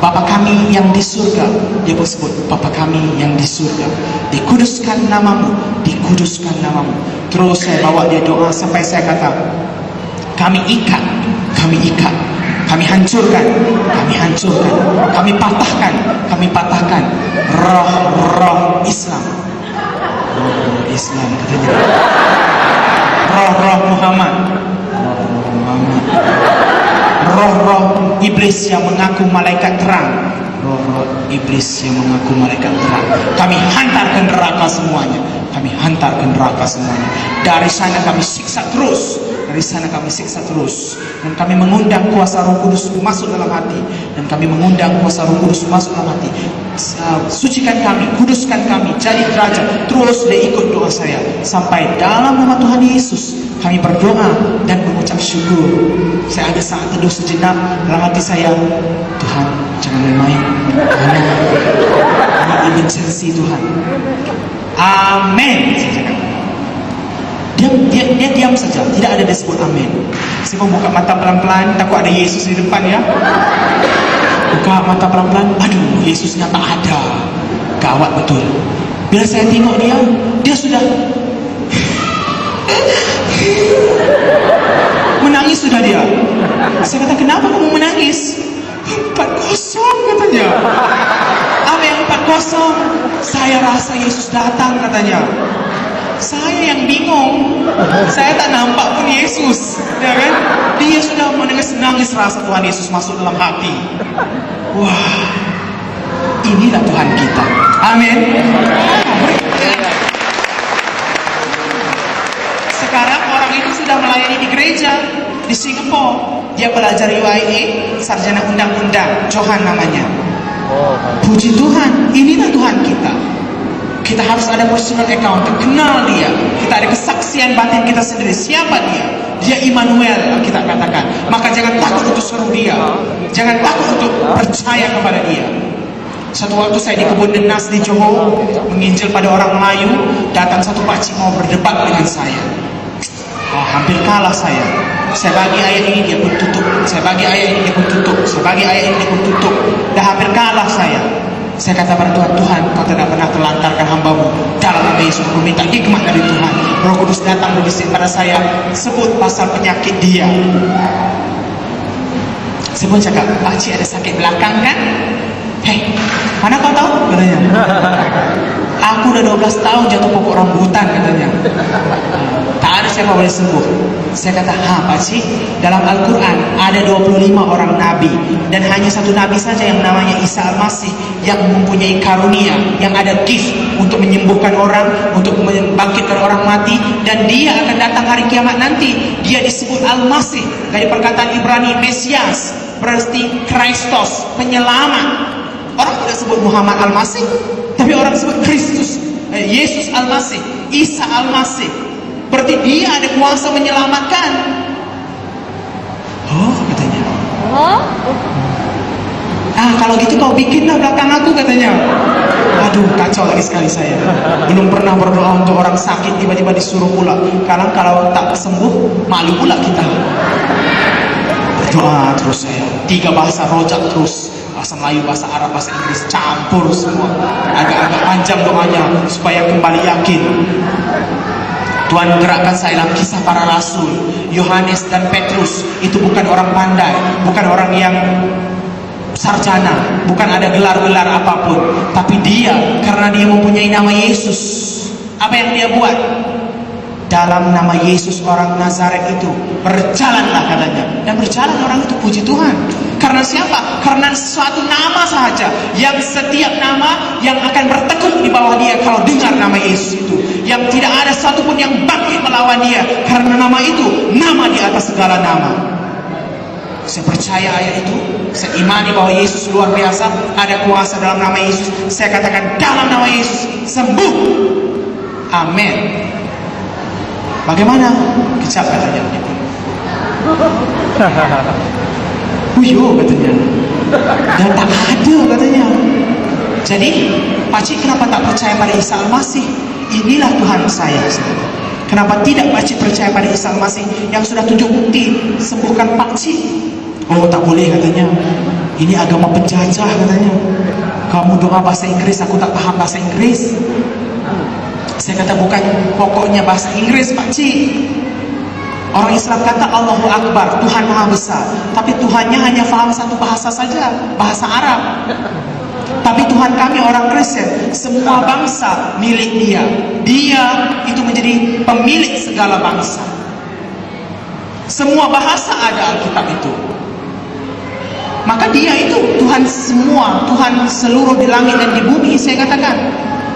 Bapa kami yang di surga, dia pun sebut Bapa kami yang di surga, dikuduskan namamu, dikuduskan namamu. Terus saya bawa dia doa sampai saya kata, kami ikat, kami hancurkan, kami patahkan roh Islam, katanya, roh Muhammad, roh iblis yang mengaku malaikat terang, roh iblis yang mengaku malaikat terang, kami hantar ke neraka semuanya, dari sana kami siksa terus, dan kami mengundang kuasa Roh Kudus masuk dalam hati, sucikan kami, kuduskan kami, jadi derajat. Terus dia ikut doa saya sampai dalam nama Tuhan Yesus kami berdoa dan mengucap syukur. Saya ada saat teduh sejenak dalam hati saya, Tuhan jangan main-main, ini emergency Tuhan. Amin. Dia diam saja, tidak ada disebut amin. Saya pun buka mata pelan-pelan, takut ada Yesus di depan ya. Buka mata pelan-pelan, aduh Yesusnya tak ada. Gawat betul. Bila saya tengok dia sudah menangis sudah dia. Saya kata, kenapa kamu menangis? 4-0 katanya. Apa yang 4-0? Saya rasa Yesus datang katanya. Saya yang bingung. Saya tak nampak pun Yesus, ya kan? Dia sudah menangis rasa Tuhan Yesus masuk dalam hati. Wah, inilah Tuhan kita. Amin. Sekarang orang itu sudah melayani di gereja di Singapura. Dia belajar UIA, sarjana undang-undang, Johan namanya. Puji Tuhan, inilah Tuhan kita. Kita harus ada personal account, kenal dia. Kita ada kesaksian batin kita sendiri. Siapa dia? Dia Immanuel, kita katakan. Maka jangan takut untuk seru dia. Jangan takut untuk percaya kepada dia. Satu waktu saya di kebun Denas di Johor, menginjil pada orang Melayu. Datang satu pakcik mau berdebat dengan saya. Hampir kalah saya. Saya bagi ayat ini, dia pun tutup. Saya bagi ayat ini, dia pun tutup. Saya bagi ayat ini, dia pun tutup. Dah hampir kalah saya. Saya kata pada Tuhan, Tuhan, kau tidak pernah terlantarkan hamba-Mu. Dalam nama Yesus, aku minta hikmat dari Tuhan. Roh Kudus datang berbisik pada saya, sebut pasal penyakit dia. Saya pun cakap, pakcik ada sakit belakang kan? Hei, mana kau tahu? Katanya. Aku udah 12 tahun jatuh pokok rambutan katanya. Tak ada siapa boleh sembuh. Saya kata, pakcik, dalam Al-Quran ada 25 orang nabi, dan hanya satu nabi saja yang namanya Isa Al-Masih yang mempunyai karunia, yang ada gift untuk menyembuhkan orang, untuk membangkitkan orang mati, dan dia akan datang hari kiamat nanti. Dia disebut Al-Masih dari perkataan Ibrani Mesias, berarti Kristus, penyelamat. Orang tidak sebut Muhammad Al-Masih, tapi orang sebut Kristus, Yesus Al-Masih, Isa Al-Masih. Berarti dia ada kuasa menyelamatkan. Oh, katanya. Kalau gitu kau bikinlah belakang aku, katanya. Aduh, kacau lagi sekali saya. Belum pernah berdoa untuk orang sakit, tiba-tiba disuruh pula. Kalau tak sembuh, malu pula kita. Berdoa terus saya. 3 bahasa rojak terus. Bahasa Melayu, bahasa Arab, bahasa Inggris, campur semua. Agak-agak panjang doanya supaya kembali yakin. Tuhan gerakkan saya dalam Kisah Para Rasul. Yohanes dan Petrus itu bukan orang pandai, bukan orang yang sarjana, bukan ada gelar-gelar apapun, tapi dia, karena dia mempunyai nama Yesus, apa yang dia buat? Dalam nama Yesus orang Nazaret itu berjalanlah katanya, dan berjalan orang itu, puji Tuhan. Karena siapa? Karena suatu nama saja, yang setiap nama yang akan bertekuk di bawah dia kalau dengar nama Yesus itu, yang tidak ada satupun yang bangkit melawan dia, karena nama itu nama di atas segala nama. Saya percaya ayat itu, saya imani bahwa Yesus luar biasa, ada kuasa dalam nama Yesus. Saya katakan dalam nama Yesus sembuh. Amin. Bagaimana? Kecap katanya. Huyo katanya. Dan tak ada katanya. Jadi, pakcik kenapa tak percaya pada Isa Al-Masih? Inilah Tuhan saya. Kenapa tidak pakcik percaya pada Isa Al-Masih yang sudah tunjuk bukti sembuhkan pakcik? Oh, tak boleh katanya. Ini agama penjajah katanya. Kamu doa bahasa Inggris, aku tak paham bahasa Inggris. Saya kata bukan pokoknya bahasa Inggris, pakcik. Orang Islam kata Allahu Akbar, Tuhan Maha Besar. Tapi Tuhannya hanya faham satu bahasa saja, bahasa Arab. Tapi Tuhan kami orang Kristen, semua bangsa milik dia. Dia itu menjadi pemilik segala bangsa. Semua bahasa ada Alkitab itu. Maka dia itu Tuhan semua, Tuhan seluruh di langit dan di bumi. Saya katakan,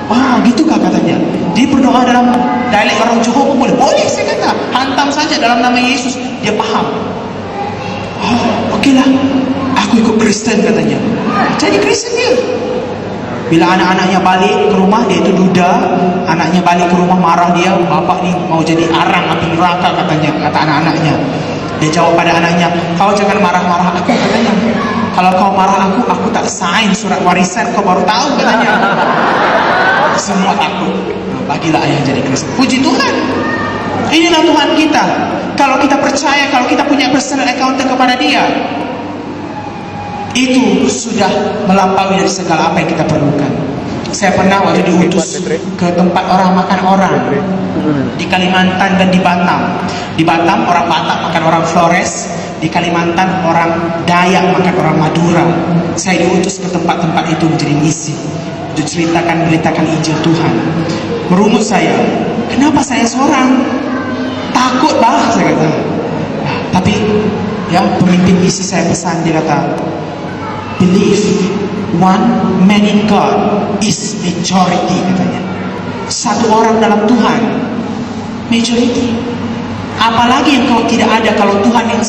wah, gitukah katanya? Dia berdoa dalam dialek orang Johor pun boleh? Boleh, saya kata. Hantam saja dalam nama Yesus, dia paham. Oh, okeylah. Aku ikut Kristen katanya. Jadi Kristen dia. Bila anak-anaknya balik ke rumah, dia itu duda. Anaknya balik ke rumah marah dia. Bapak ni mau jadi arang api neraka katanya, kata anak-anaknya. Dia jawab pada anaknya, kau jangan marah-marah aku katanya. Kalau kau marah aku tak sign surat warisan, kau baru tahu katanya. Semua takut. Bagilah ayah jadi Kristen. Puji Tuhan. Inilah Tuhan kita. Kalau kita percaya, kalau kita punya personal accountant kepada dia, itu sudah melampaui dari segala apa yang kita perlukan. Saya pernah waktu diutus ke tempat orang makan orang di Kalimantan dan di Batam. Di Batam orang Batak makan orang Flores, di Kalimantan orang Dayak makan orang Madura. Saya diutus ke tempat-tempat itu menjadi misi, beritakan Injil Tuhan. Merungut saya, kenapa saya seorang? Takut bah, saya kata. Tapi ya, pemimpin misi saya pesan, dia kata, believe one man in God is majority, katanya. Satu orang dalam Tuhan, majority. Apalagi yang kau tidak ada kalau Tuhan yang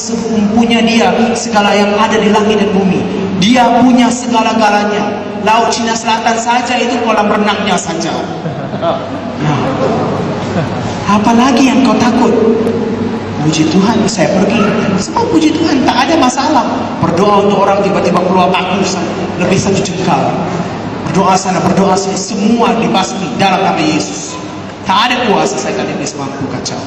punya dia segala yang ada di langit dan bumi. Dia punya segala-galanya. Laut Cina Selatan saja itu kolam renangnya saja. Nah, apalagi yang kau takut? Puji Tuhan, saya pergi. Semua puji Tuhan, tak ada masalah. Berdoa untuk orang tiba-tiba keluar paku lebih 1 jengkal. Berdoa sana, berdoa sini, semua dibasmi dalam nama Yesus. Tak ada kuasa setan iblis mampu kacau.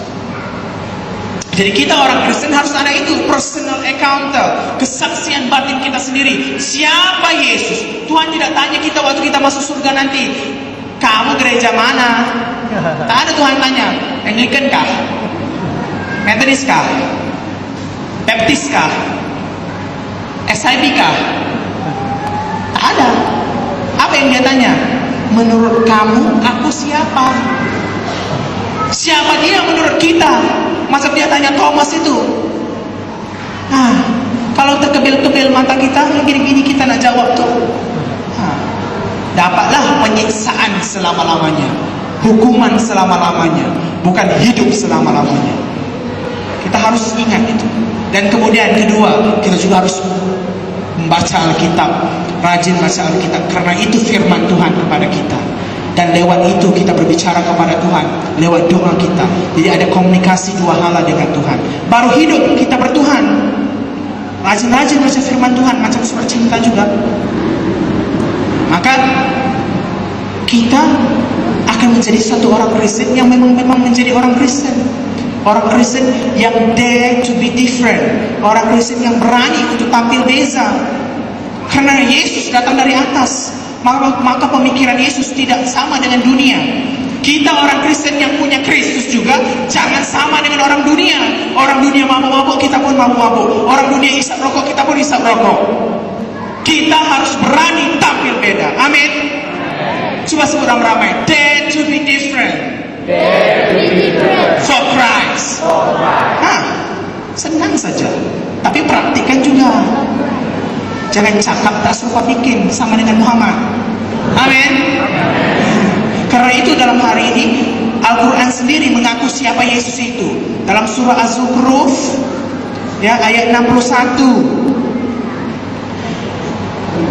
Jadi kita orang Kristen harus ada itu, personal encounter, kesaksian batin kita sendiri. Siapa Yesus? Tuhan tidak tanya kita waktu kita masuk surga nanti, kamu gereja mana? Tak ada Tuhan tanya, Anglican kah? Methodist kah? Baptist kah? SIB kah? Tak ada. Apa yang dia tanya? Menurut kamu, aku siapa? Siapa dia menurut kita? Masa dia tanya Thomas itu? Kalau terkebil-kebil mata kita, yang gini-gini kita nak jawab tuh. Dapatlah penyiksaan selama-lamanya, hukuman selama-lamanya, bukan hidup selama-lamanya. Kita harus ingat itu. Dan kemudian kedua, kita juga harus membaca Alkitab, rajin baca Alkitab, karena itu firman Tuhan kepada kita. Dan lewat itu kita berbicara kepada Tuhan, lewat doa kita. Jadi ada komunikasi dua hala dengan Tuhan. Baru hidup kita bertuhan. Rajin-rajin baca firman Tuhan, macam surat cinta juga. Maka kita akan menjadi satu orang Kristen yang memang menjadi orang Kristen. Orang Kristen yang dare to be different. Orang Kristen yang berani untuk tampil beza. Karena Yesus datang dari atas, maka pemikiran Yesus tidak sama dengan dunia. Kita orang Kristen yang punya Kristus juga jangan sama dengan orang dunia. Orang dunia mabuk-mabuk, kita pun mabuk-mabuk. Orang dunia isap rokok, kita pun isap rokok. Kita harus berani tampil beda. Amin. Coba sebut ramai-ramai. Dare to be different. For Christ. Senang saja, tapi praktikkan juga. Jangan cakap tak serupa bikin, sama dengan Muhammad. Amin. Karena itu dalam hari ini Al-Quran sendiri mengaku siapa Yesus itu. Dalam surah Az-Zukhruf ya, ayat 61.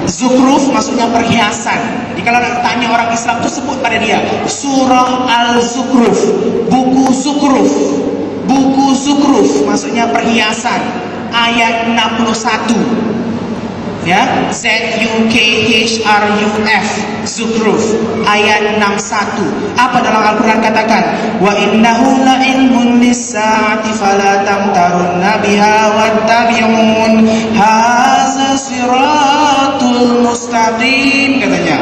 Zukhruf maksudnya perhiasan. Jadi kalau nak tanya orang Islam itu sebut pada dia surah Al-Zukhruf, buku Zukhruf. Buku Zukhruf maksudnya perhiasan, ayat 61. Ya, Z-U-K-H-R-U-F, Zukhruf, ayat 61. Apa dalam Al-Quran katakan? Wa innahu la ilmun lis-sa'ati fala tamtarunna biha wattabi'un hadza siratul mustaqim, katanya.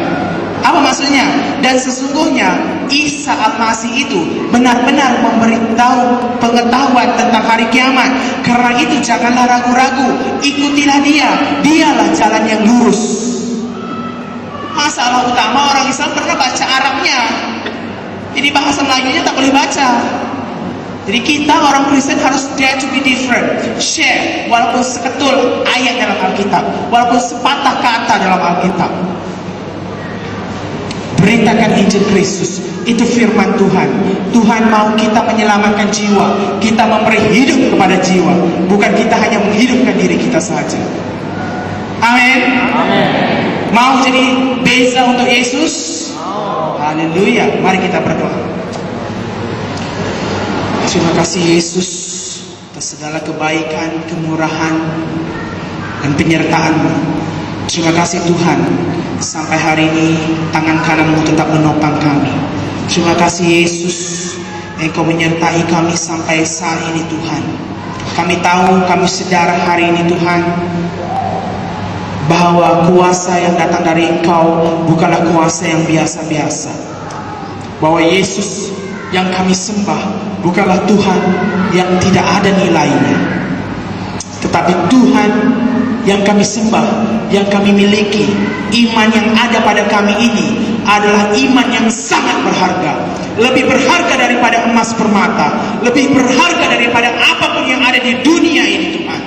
Apa maksudnya? Dan sesungguhnya Isa Al-Masih itu benar-benar memberitahu pengetahuan tentang hari kiamat. Karena itu janganlah ragu-ragu, ikutilah dia. Dialah jalan yang lurus. Masalah utama orang Islam pernah baca Arabnya, jadi bahasa Melayunya tak boleh baca. Jadi kita orang Kristen harus dare to be different. Share walaupun seketul ayat dalam Alkitab, walaupun sepatah kata dalam Alkitab. Beritakan Injil Kristus. Itu firman Tuhan. Tuhan mau kita menyelamatkan jiwa. Kita memberi hidup kepada jiwa, bukan kita hanya menghidupkan diri kita saja. Amin. Mau jadi beza untuk Yesus? Haleluya. Mari kita berdoa. Terima kasih Yesus atas segala kebaikan, kemurahan, dan penyertaan-Mu. Terima kasih Tuhan, sampai hari ini tangan kanan-Mu tetap menopang kami. Terima kasih Yesus, Engkau menyertai kami sampai saat ini Tuhan. Kami tahu, kami sadar hari ini Tuhan, bahwa kuasa yang datang dari Engkau bukanlah kuasa yang biasa-biasa. Bahwa Yesus yang kami sembah bukanlah Tuhan yang tidak ada nilainya, tetapi Tuhan yang kami sembah, yang kami miliki. Iman yang ada pada kami ini adalah iman yang sangat berharga, lebih berharga daripada emas permata, lebih berharga daripada apapun yang ada di dunia ini Tuhan.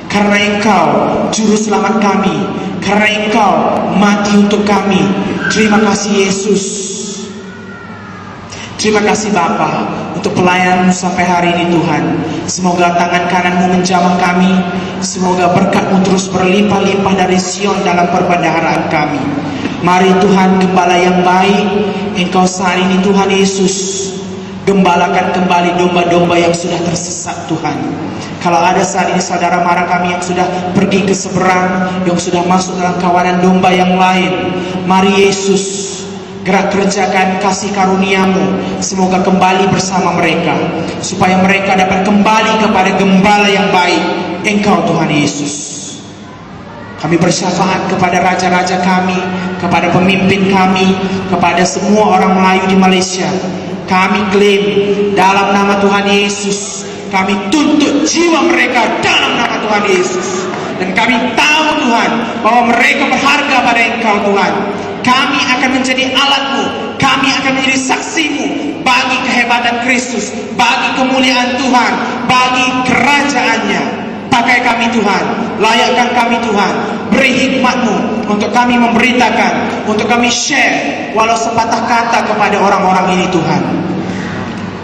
Karena Engkau juru selamat kami, karena Engkau mati untuk kami. Terima kasih Yesus. Terima kasih Bapa untuk pelayan-Mu sampai hari ini Tuhan. Semoga tangan kanan-Mu menjamah kami. Semoga berkat-Mu terus berlimpah-limpah dari Sion dalam perbendaharaan kami. Mari Tuhan, Gembala yang baik, Engkau saat ini Tuhan Yesus, gembalakan kembali domba-domba yang sudah tersesat Tuhan. Kalau ada saat ini saudara mara kami yang sudah pergi ke seberang, yang sudah masuk dalam kawanan domba yang lain, mari Yesus, gerak kerjakan kasih karunia-Mu. Semoga kembali bersama mereka, supaya mereka dapat kembali kepada Gembala yang baik, Engkau Tuhan Yesus. Kami bersyafaat kepada raja-raja kami, kepada pemimpin kami, kepada semua orang Melayu di Malaysia. Kami klaim dalam nama Tuhan Yesus, kami tuntut jiwa mereka dalam nama Tuhan Yesus. Dan kami tahu Tuhan, bahwa mereka berharga pada Engkau Tuhan. Kami akan menjadi alat-Mu, kami akan menjadi saksi-Mu bagi kehebatan Kristus, bagi kemuliaan Tuhan, bagi kerajaan-Nya. Pakai kami Tuhan, layakkan kami Tuhan, beri hikmat-Mu untuk kami memberitakan, untuk kami share walau sepatah kata kepada orang-orang ini Tuhan.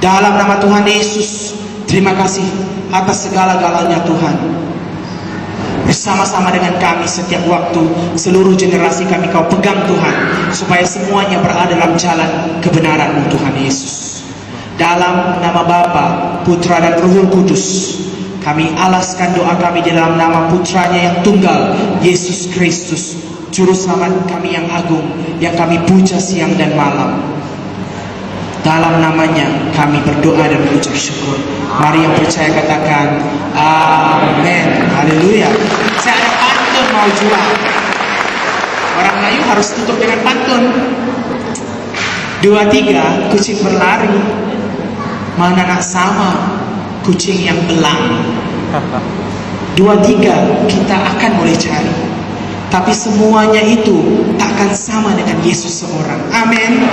Dalam nama Tuhan Yesus, terima kasih atas segala-galanya Tuhan. Bersama-sama dengan kami setiap waktu, seluruh generasi kami Kau pegang Tuhan, supaya semuanya berada dalam jalan kebenaran-Mu Tuhan Yesus. Dalam nama Bapa, Putra dan Ruh Kudus, kami alaskan doa kami di dalam nama Putranya yang tunggal, Yesus Kristus, Juru Selamat kami yang agung, yang kami puja siang dan malam. Dalam namanya kami berdoa dan mengucap syukur. Mari yang percaya katakan amin. Haleluya. Saya ada pantun mau jual. Orang Melayu harus tutup dengan pantun. 2, 3, kucing berlari. Mana nak sama kucing yang belang. 2, 3, kita akan boleh cari. Tapi semuanya itu takkan sama dengan Yesus seorang. Amin.